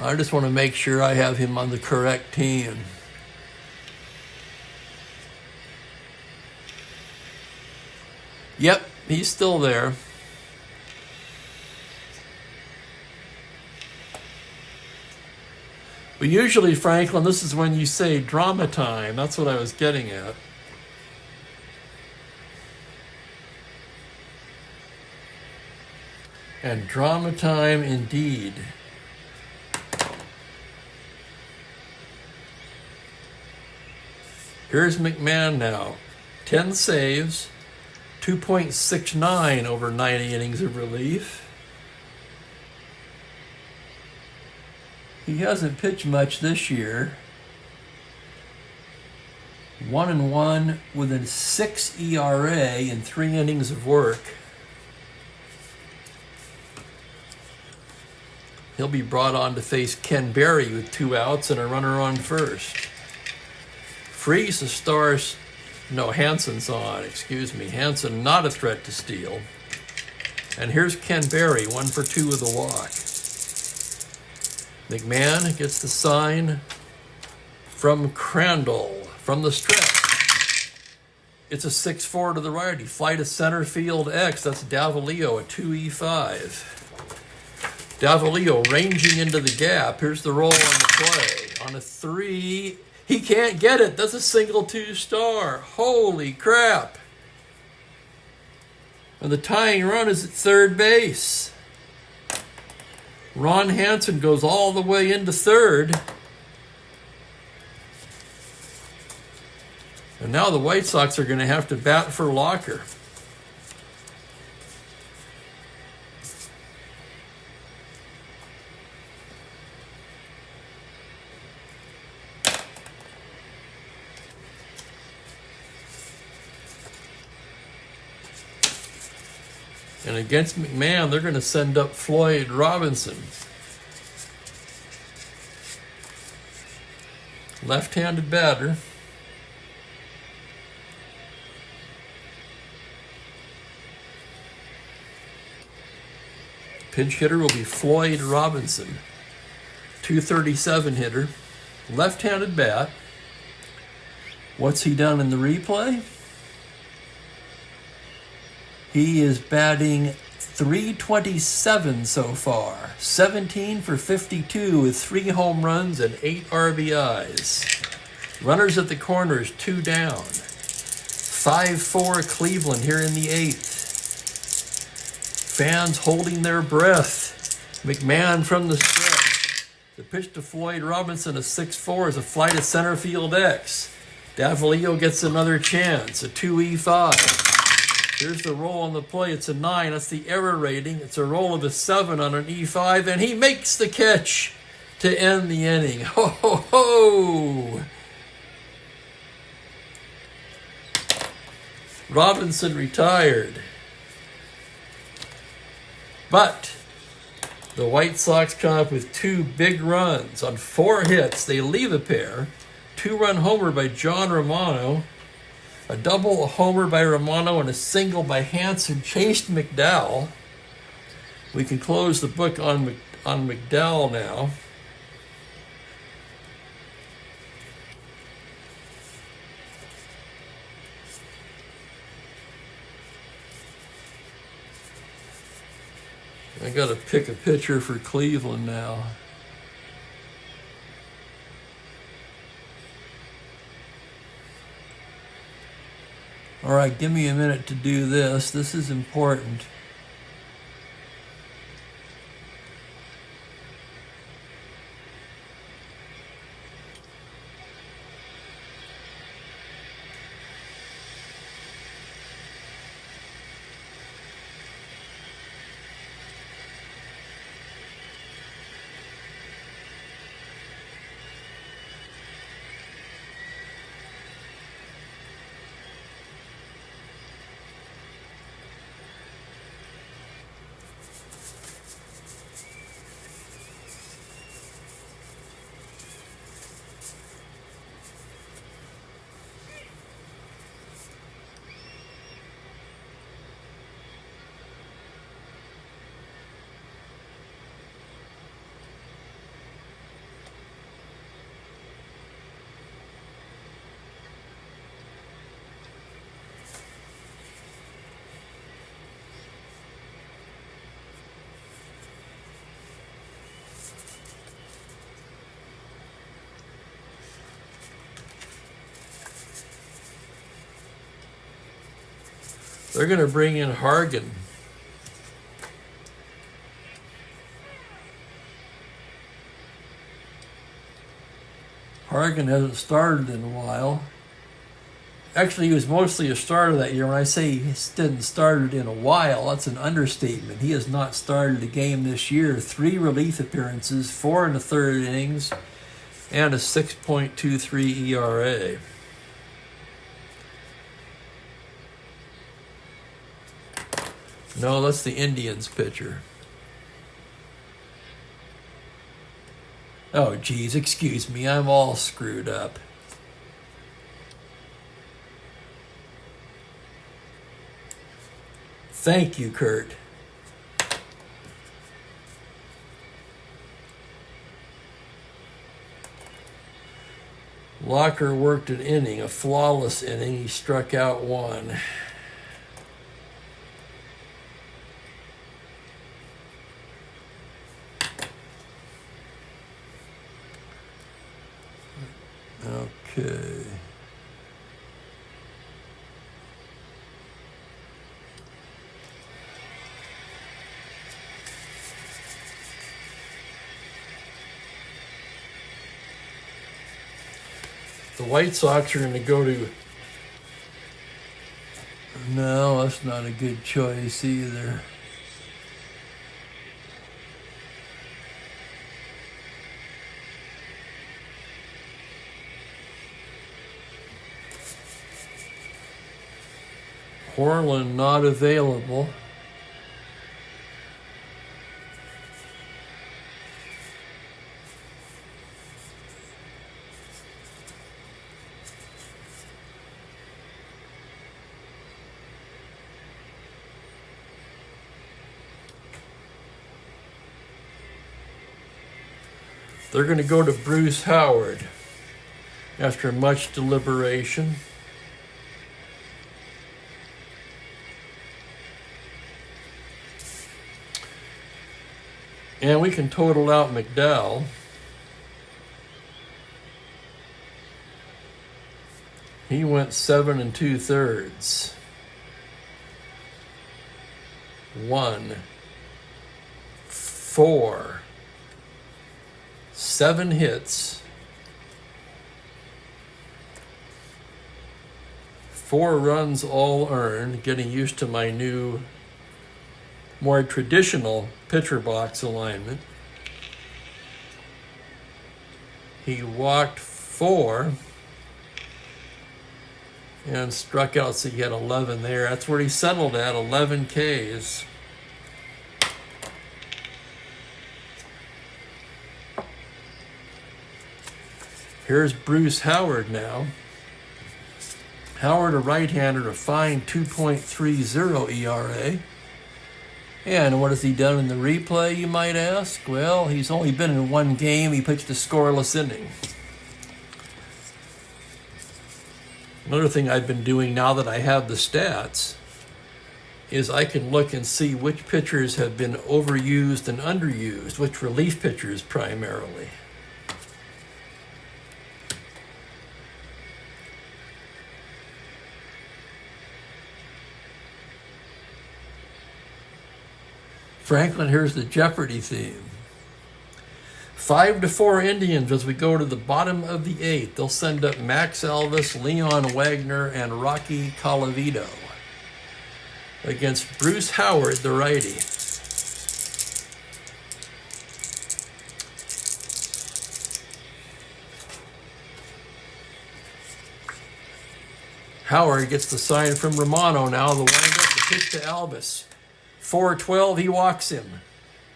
I just want to make sure I have him on the correct team. Yep, he's still there. But usually, Franklin, this is when you say drama time. That's what I was getting at. And drama time indeed. Here's McMahon now. 10 saves, 2.69 over 90 innings of relief. He hasn't pitched much this year. 1-1 with a 6 ERA in 3 innings of work. He'll be brought on to face Ken Berry with 2 outs and a runner on first. Freese, Hansen's on, Hansen not a threat to steal. And here's Ken Berry, 1 for 2 with a walk. McMahon gets the sign from Crandall, from the stretch. It's a 6-4 to the righty. Fly to center field X, that's Davalillo, a 2-E5. Davalillo ranging into the gap. Here's the roll on the play. On a 3, he can't get it. That's a single 2-star. Holy crap. And the tying run is at third base. Ron Hansen goes all the way into third. And now the White Sox are going to have to bat for Locker. And against McMahon, they're going to send up Floyd Robinson. Left-handed batter. Pinch hitter will be Floyd Robinson. 237 hitter. Left-handed bat. What's he done in the replay? He is batting .327 so far. 17 for 52 with 3 home runs and 8 RBIs. Runners at the corners, 2 down. 5-4 Cleveland here in the 8th. Fans holding their breath. McMahon from the stretch. The pitch to Floyd Robinson, a 6-4, is a fly to center field X. Davalillo gets another chance, a 2-E5. Here's the roll on the play. It's a 9. That's the error rating. It's a roll of a 7 on an E5, and he makes the catch to end the inning. Ho, ho, ho! Robinson retired. But the White Sox come up with 2 big runs on 4 hits. They leave a pair. 2-run homer by John Romano. A double, a homer by Romano, and a single by Hanson chased McDowell. We can close the book on McDowell now. I got to pick a pitcher for Cleveland now. All right, give me a minute to do this. This is important. They're going to bring in Hargan. Hargan hasn't started in a while. Actually, he was mostly a starter that year. When I say he didn't started in a while, that's an understatement. He has not started a game this year. 3 relief appearances, 4 1/3 innings, and a 6.23 ERA. No, that's the Indians pitcher. Oh, geez, excuse me. I'm all screwed up. Thank you, Kurt. Locker worked an inning, a flawless inning. He struck out 1. Okay. The White Sox are going to go to... No, that's not a good choice either. Orland not available. They're going to go to Bruce Howard after much deliberation. And we can total out McDowell. He went 7 2/3. 1, 4, 7 hits, 4 runs all earned, getting used to my new, more traditional pitcher box alignment. He walked 4 and struck out, so he had 11 there. That's where he settled at, 11 Ks. Here's Bruce Howard now. Howard, a right-hander, a fine 2.30 ERA. And what has he done in the replay, you might ask? Well, he's only been in one game. He pitched a scoreless inning. Another thing I've been doing now that I have the stats is I can look and see which pitchers have been overused and underused, which relief pitchers primarily. Franklin, here's the Jeopardy theme. 5-4 Indians as we go to the bottom of the 8th. They'll send up Max Elvis, Leon Wagner, and Rocky Colavito against Bruce Howard, the righty. Howard gets the sign from Romano now. The windup, the pitch to Elvis. 4-12, he walks him.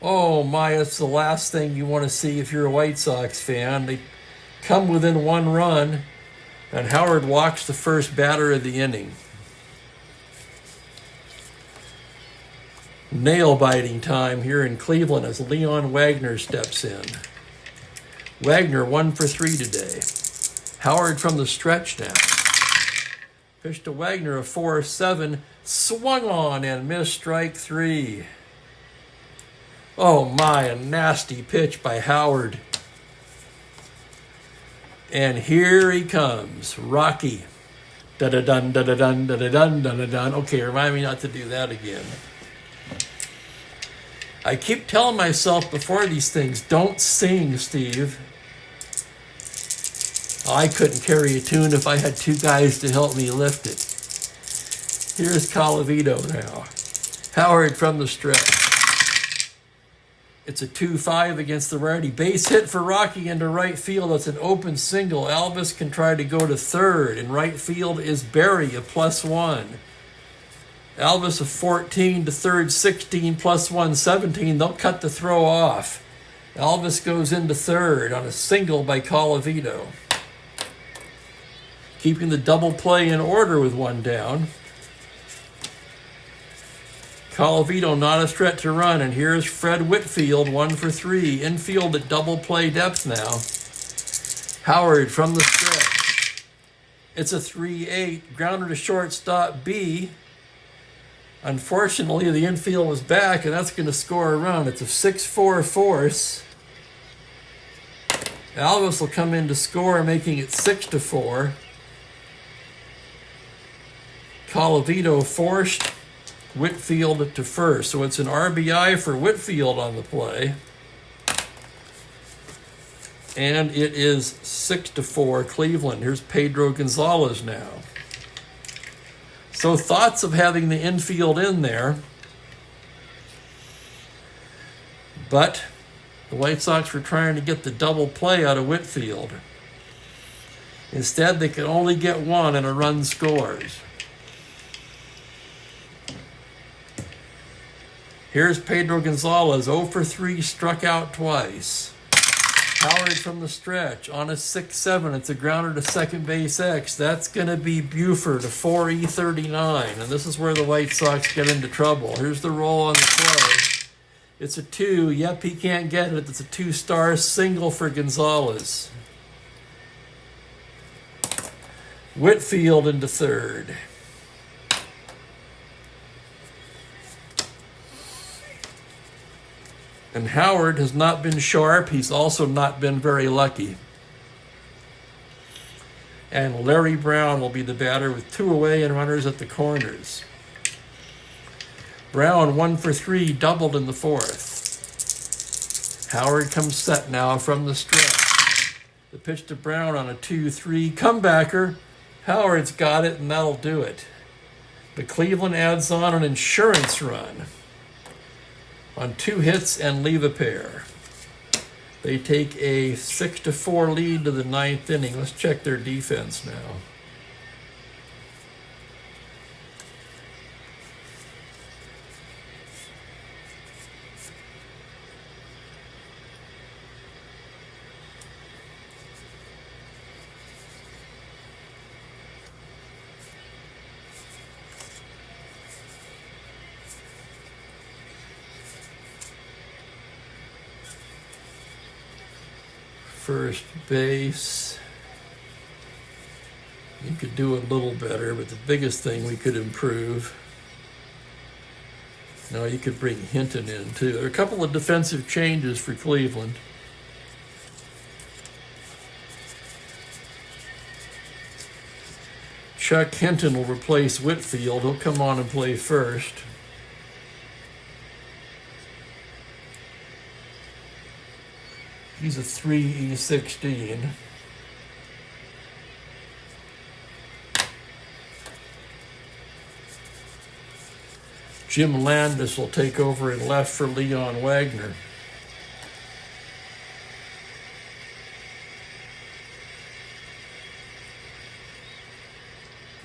Oh my, it's the last thing you want to see if you're a White Sox fan. They come within one run, and Howard walks the first batter of the inning. Nail-biting time here in Cleveland as Leon Wagner steps in. Wagner 1 for 3 today. Howard from the stretch now. Pitch to Wagner, a 4-7, swung on and missed, strike 3. Oh my, a nasty pitch by Howard. And here he comes, Rocky. Da-da-dun, da-da-dun, da-da-dun, da-da-dun. Okay, remind me not to do that again. I keep telling myself before these things, don't sing, Steve. I couldn't carry a tune if I had 2 guys to help me lift it. Here's Colavito now. Howard from the stretch. It's a 2-5 against the righty. Base hit for Rocky into right field. That's an open single. Elvis can try to go to third. In right field is Barry, a +1. Elvis a 14 to third, 16 +1, 17. They'll cut the throw off. Elvis goes into third on a single by Colavito. Keeping the double play in order with 1 down. Colavito not a threat to run, and here's Fred Whitfield, 1 for 3. Infield at double play depth now. Howard from the stretch. It's a 3-8. Grounder to shortstop B. Unfortunately, the infield was back, and that's going to score a run. It's a 6-4 force. Elvis will come in to score, making it 6-4. Colavito forced Whitfield to first. So it's an RBI for Whitfield on the play. And it is 6-4 Cleveland. Here's Pedro Gonzalez now. So thoughts of having the infield in there. But the White Sox were trying to get the double play out of Whitfield. Instead, they could only get 1 and a run scores. Here's Pedro Gonzalez, 0 for 3, struck out twice. Howard from the stretch on a 6-7. It's a grounder to second base X. That's going to be Buford, a 4E39. And this is where the White Sox get into trouble. Here's the roll on the play. It's a 2. Yep, he can't get it. It's a 2-star single for Gonzalez. Whitfield into third. And Howard has not been sharp. He's also not been very lucky. And Larry Brown will be the batter with 2 away and runners at the corners. Brown 1 for 3, doubled in the 4th. Howard comes set now from the stretch. The pitch to Brown on a 2-3 comebacker. Howard's got it, and that'll do it. But Cleveland adds on an insurance run on 2 hits and leave a pair. They take a 6-4 lead to the 9th inning. Let's check their defense now. first base. You could do a little better, but the biggest thing we could improve. Now you could bring Hinton in too. There are a couple of defensive changes for Cleveland. Chuck Hinton will replace Whitfield. He'll come on and play first. He's a 3E16. Jim Landis will take over in left for Leon Wagner.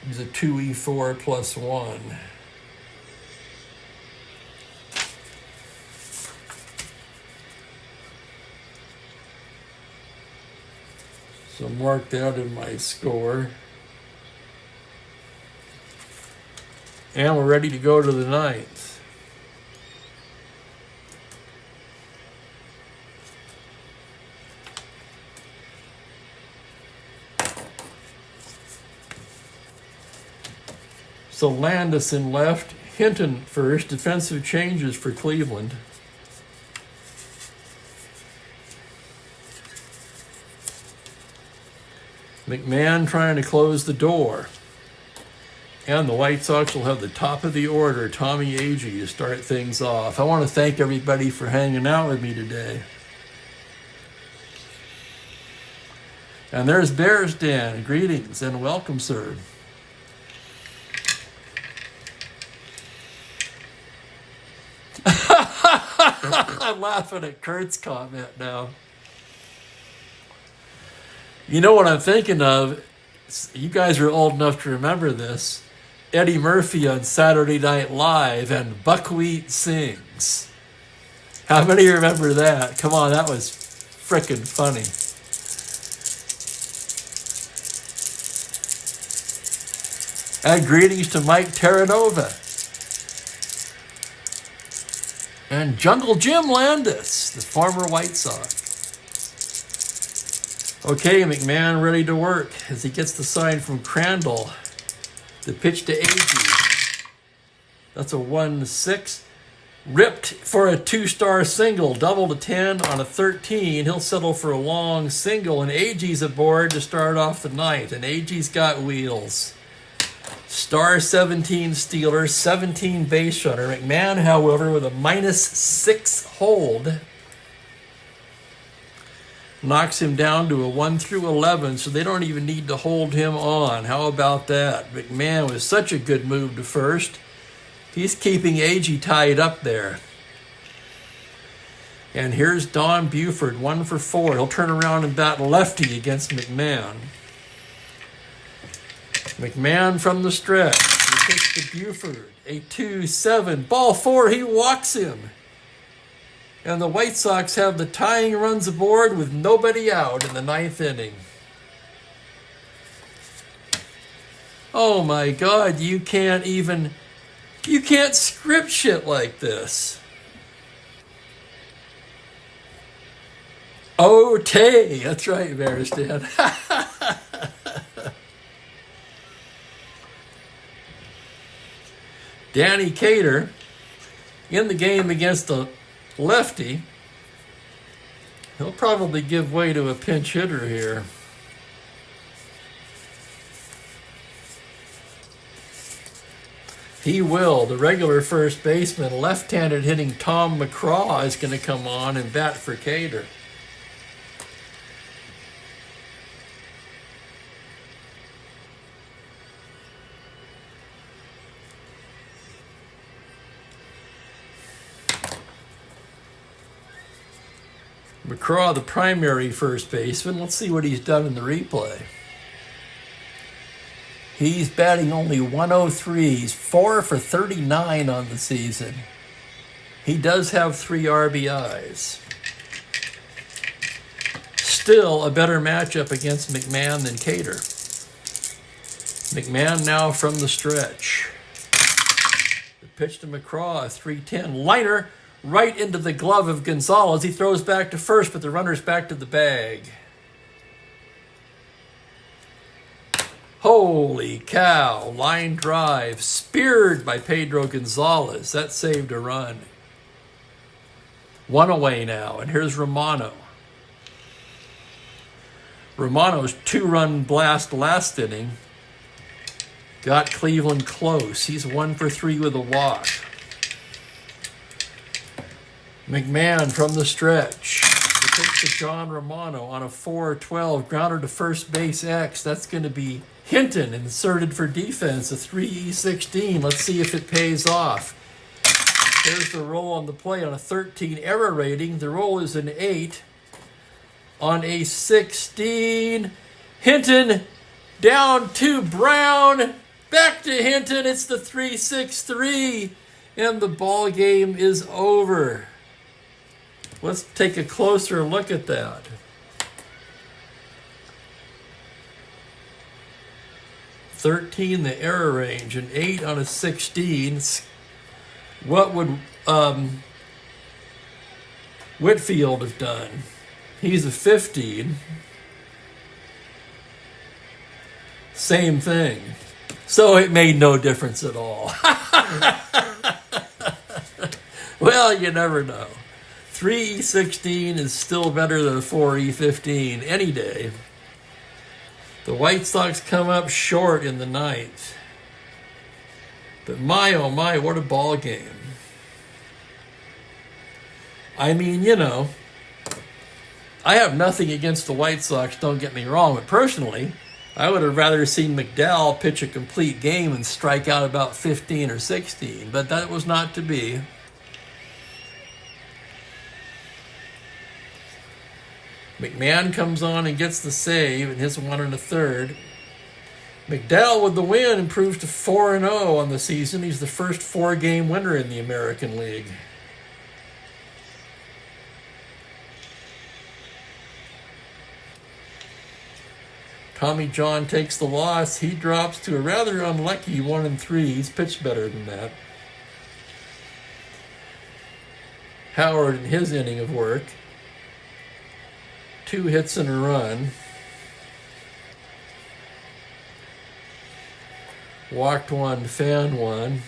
He's a 2E4 plus 1. So mark that in my score. And we're ready to go to the ninth. So Landis in left, Hinton first, defensive changes for Cleveland. McMahon trying to close the door. And the White Sox will have the top of the order, Tommy Agee, to start things off. I want to thank everybody for hanging out with me today. And there's Bears Dan. Greetings and welcome, sir. I'm laughing at Kurt's comment now. You know what I'm thinking of? You guys are old enough to remember this. Eddie Murphy on Saturday Night Live and Buckwheat Sings. How many remember that? Come on, that was frickin' funny. And greetings to Mike Terranova. And Jungle Jim Landis, the former White Sox. Okay, McMahon ready to work as he gets the sign from Crandall. The pitch to Agee. That's a 1-6. Ripped for a 2-star single. Double to 10 on a 13. He'll settle for a long single, and Agee's aboard to start off the ninth. And Agee's got wheels. Star 17 stealer, 17 base runner. McMahon, however, with a -6 hold, knocks him down to a 1-11, so they don't even need to hold him on. How about that? McMahon was such a good move to first. He's keeping Agee tied up there. And here's Don Buford, 1 for 4. He'll turn around and bat lefty against McMahon. McMahon from the stretch. He takes to Buford. A 2-7. Ball 4. He walks him. And the White Sox have the tying runs aboard with nobody out in the ninth inning. Oh my God, you can't script shit like this. Oh, Tay. That's right, Maristan. Danny Cater in the game against the lefty. He'll probably give way to a pinch hitter here. He will. The regular first baseman, left-handed hitting Tom McCraw, is going to come on and bat for Cater. McCraw, the primary first baseman. Let's see what he's done in the replay. He's batting only 103. He's 4 for 39 on the season. He does have 3 RBIs. Still a better matchup against McMahon than Cater. McMahon now from the stretch. The pitch to McCraw, a 3-10 liner. Right into the glove of Gonzalez. He throws back to first, but the runner's back to the bag. Holy cow. Line drive. Speared by Pedro Gonzalez. That saved a run. 1 away now. And here's Romano. Romano's 2-run blast last inning got Cleveland close. He's 1 for 3 with a walk. McMahon from the stretch. The pitch to John Romano on a 4-12 grounder to first base X. That's going to be Hinton inserted for defense. A 3-16. Let's see if it pays off. There's the roll on the play on a 13 error rating. The roll is an 8 on a 16. Hinton down to Brown. Back to Hinton. It's the 3-6-3. And the ball game is over. Let's take a closer look at that. $13, the error range, an 8 on a 16. What would Whitfield have done? He's a 15. Same thing. So it made no difference at all. Well, you never know. 3E16 is still better than a 4E15 any day. The White Sox come up short in the ninth. But my, oh my, what a ball game. I mean, you know, I have nothing against the White Sox, don't get me wrong, but personally, I would have rather seen McDowell pitch a complete game and strike out about 15 or 16, but that was not to be. McMahon comes on and gets the save and hits 1 1/3. McDowell with the win improves to 4-0 on the season. He's the first 4-game winner in the American League. Tommy John takes the loss. He drops to a rather unlucky 1-3. He's pitched better than that. Howard in his inning of work. 2 hits and a run. Walked 1, fanned 1.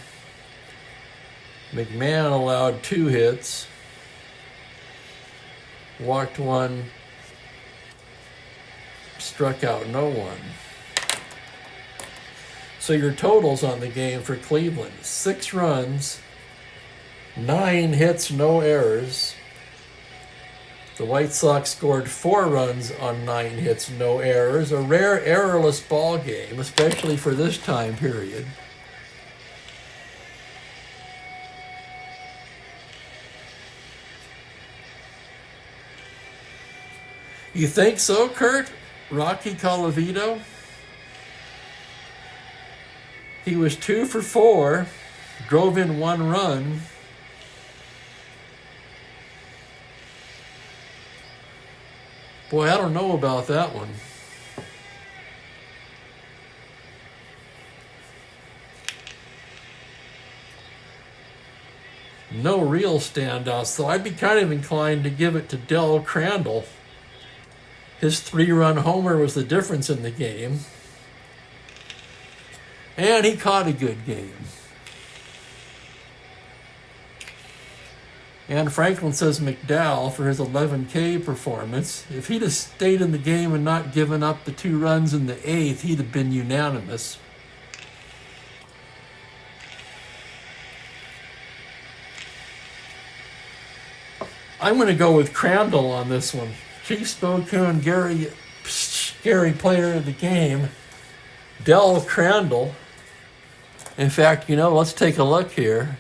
McMahon allowed 2 hits. Walked 1. Struck out no one. So your totals on the game for Cleveland: 6 runs, 9 hits, no errors. The White Sox scored 4 runs on 9 hits, no errors. A rare errorless ball game, especially for this time period. You think so, Kurt? Rocky Colavito? He was 2 for 4, drove in 1 run. Boy, I don't know about that one. No real standouts, so I'd be kind of inclined to give it to Del Crandall. His 3-run homer was the difference in the game. And he caught a good game. And Franklin says McDowell for his 11K performance. If he'd have stayed in the game and not given up the 2 runs in the 8th, he'd have been unanimous. I'm going to go with Crandall on this one. Chief Spokane Gary player of the game, Del Crandall. In fact, you know, let's take a look here.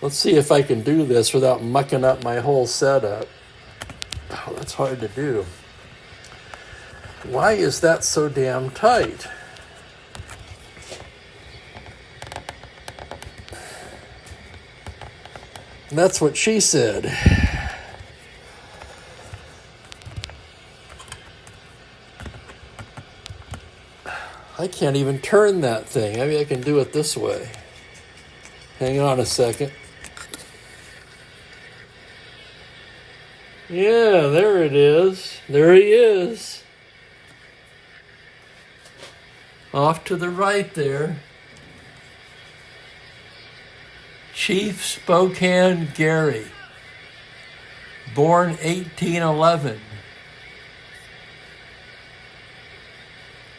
Let's see if I can do this without mucking up my whole setup. Oh, that's hard to do. Why is that so damn tight? And that's what she said. I can't even turn that thing. Maybe I can do it this way. Hang on a second. Yeah, there it is. There he is. Off to the right there, Chief Spokane Gary, born 1811,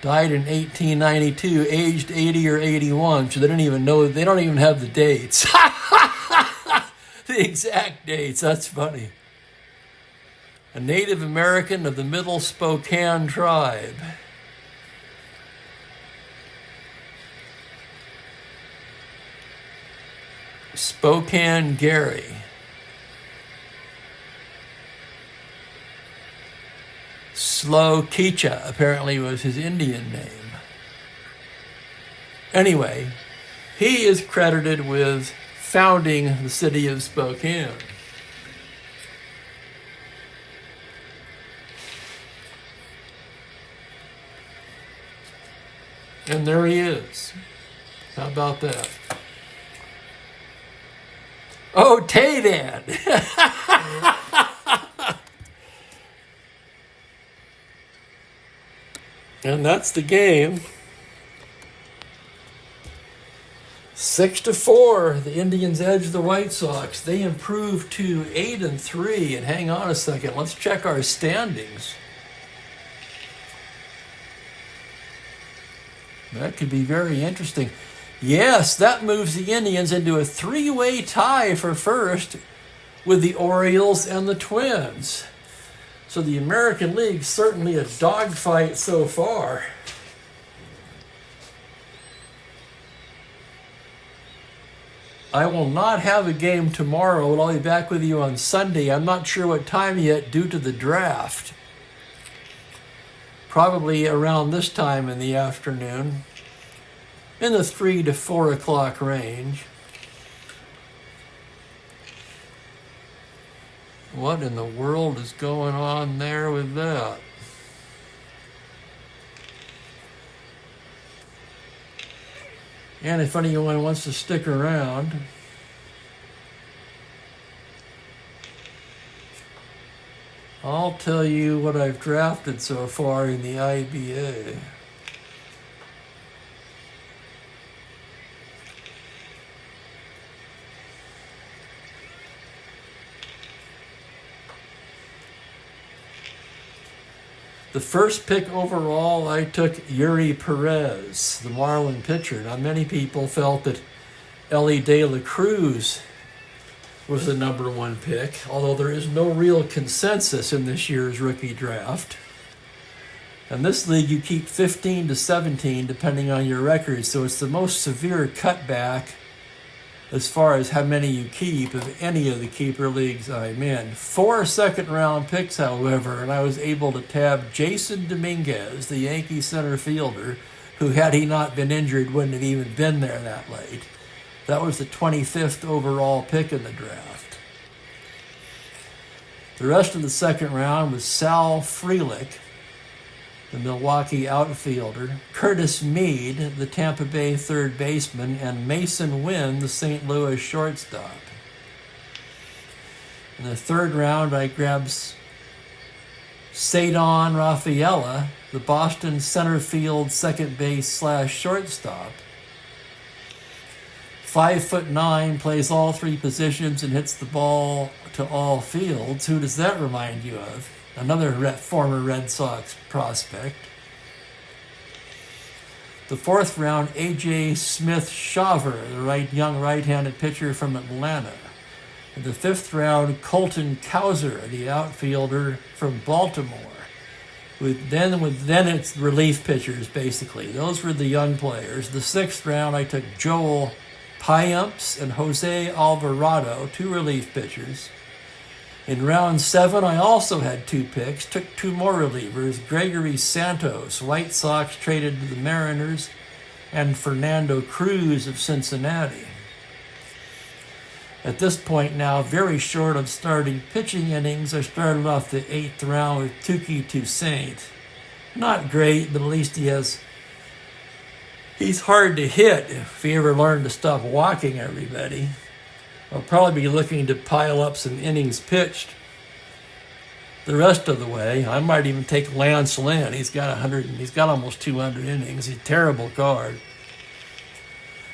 died in 1892, aged 80 or 81, so they don't even have the dates. The exact dates, that's funny. A Native American of the Middle Spokane tribe. Spokane Gary. Slow Kicha apparently was his Indian name. Anyway, he is credited with founding the city of Spokane. And there he is. How about that? Oh, Tay-Dan! And that's the game. 6-4, the Indians edge the White Sox. They improved to 8-3. And hang on a second, let's check our standings. That could be very interesting. Yes, that moves the Indians into a 3-way tie for first with the Orioles and the Twins. So the American League, certainly a dogfight so far. I will not have a game tomorrow, but I'll be back with you on Sunday. I'm not sure what time yet due to the draft. Probably around this time in the afternoon, in the 3 to 4 o'clock range. What in the world is going on there with that? And if anyone wants to stick around, I'll tell you what I've drafted so far in the IBA. The first pick overall, I took Yuri Perez, the Marlin pitcher. Now, many people felt that Ellie De La Cruz was the number one pick, although there is no real consensus in this year's rookie draft. In this league, you keep 15 to 17, depending on your record, so it's the most severe cutback as far as how many you keep of any of the keeper leagues I'm in. 4 second-round picks, however, and I was able to tab Jason Dominguez, the Yankee center fielder, who, had he not been injured, wouldn't have even been there that late. That was the 25th overall pick in the draft. The rest of the second round was Sal Frelick, the Milwaukee outfielder, Curtis Mead, the Tampa Bay third baseman, and Mason Wynn, the St. Louis shortstop. In the third round, I grabbed Cedon Rafaela, the Boston center field second base / shortstop. 5'9", plays all three positions and hits the ball to all fields. Who does that remind you of? Another former Red Sox prospect. The fourth round, A.J. Smith-Shawver, the young right-handed pitcher from Atlanta. In the fifth round, Colton Cowser, the outfielder from Baltimore. Then it's relief pitchers, basically. Those were the young players. The sixth round, I took Joel Payamps and Jose Alvarado, 2 relief pitchers. In round 7, I also had 2 picks, took 2 more relievers, Gregory Santos, White Sox traded to the Mariners, and Fernando Cruz of Cincinnati. At this point now, very short of starting pitching innings, I started off the 8th round with Touki Toussaint. Not great, but at least he's hard to hit if he ever learned to stop walking everybody. I'll probably be looking to pile up some innings pitched the rest of the way. I might even take Lance Lynn. He's got almost 200 innings. He's a terrible card,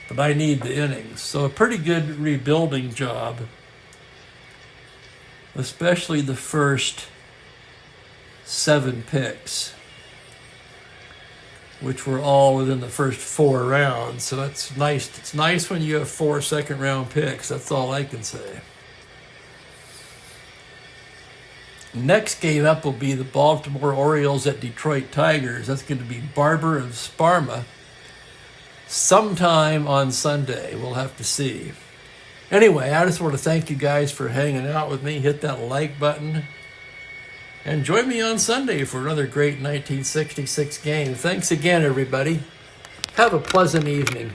but I need the innings. So a pretty good rebuilding job, especially the first 7 picks, which were all within the first 4 rounds. So that's nice. It's nice when you have 4 second-round picks. That's all I can say. Next game up will be the Baltimore Orioles at Detroit Tigers. That's going to be Barber of Sparma sometime on Sunday. We'll have to see. Anyway, I just want to thank you guys for hanging out with me. Hit that like button. And join me on Sunday for another great 1966 game. Thanks again, everybody. Have a pleasant evening.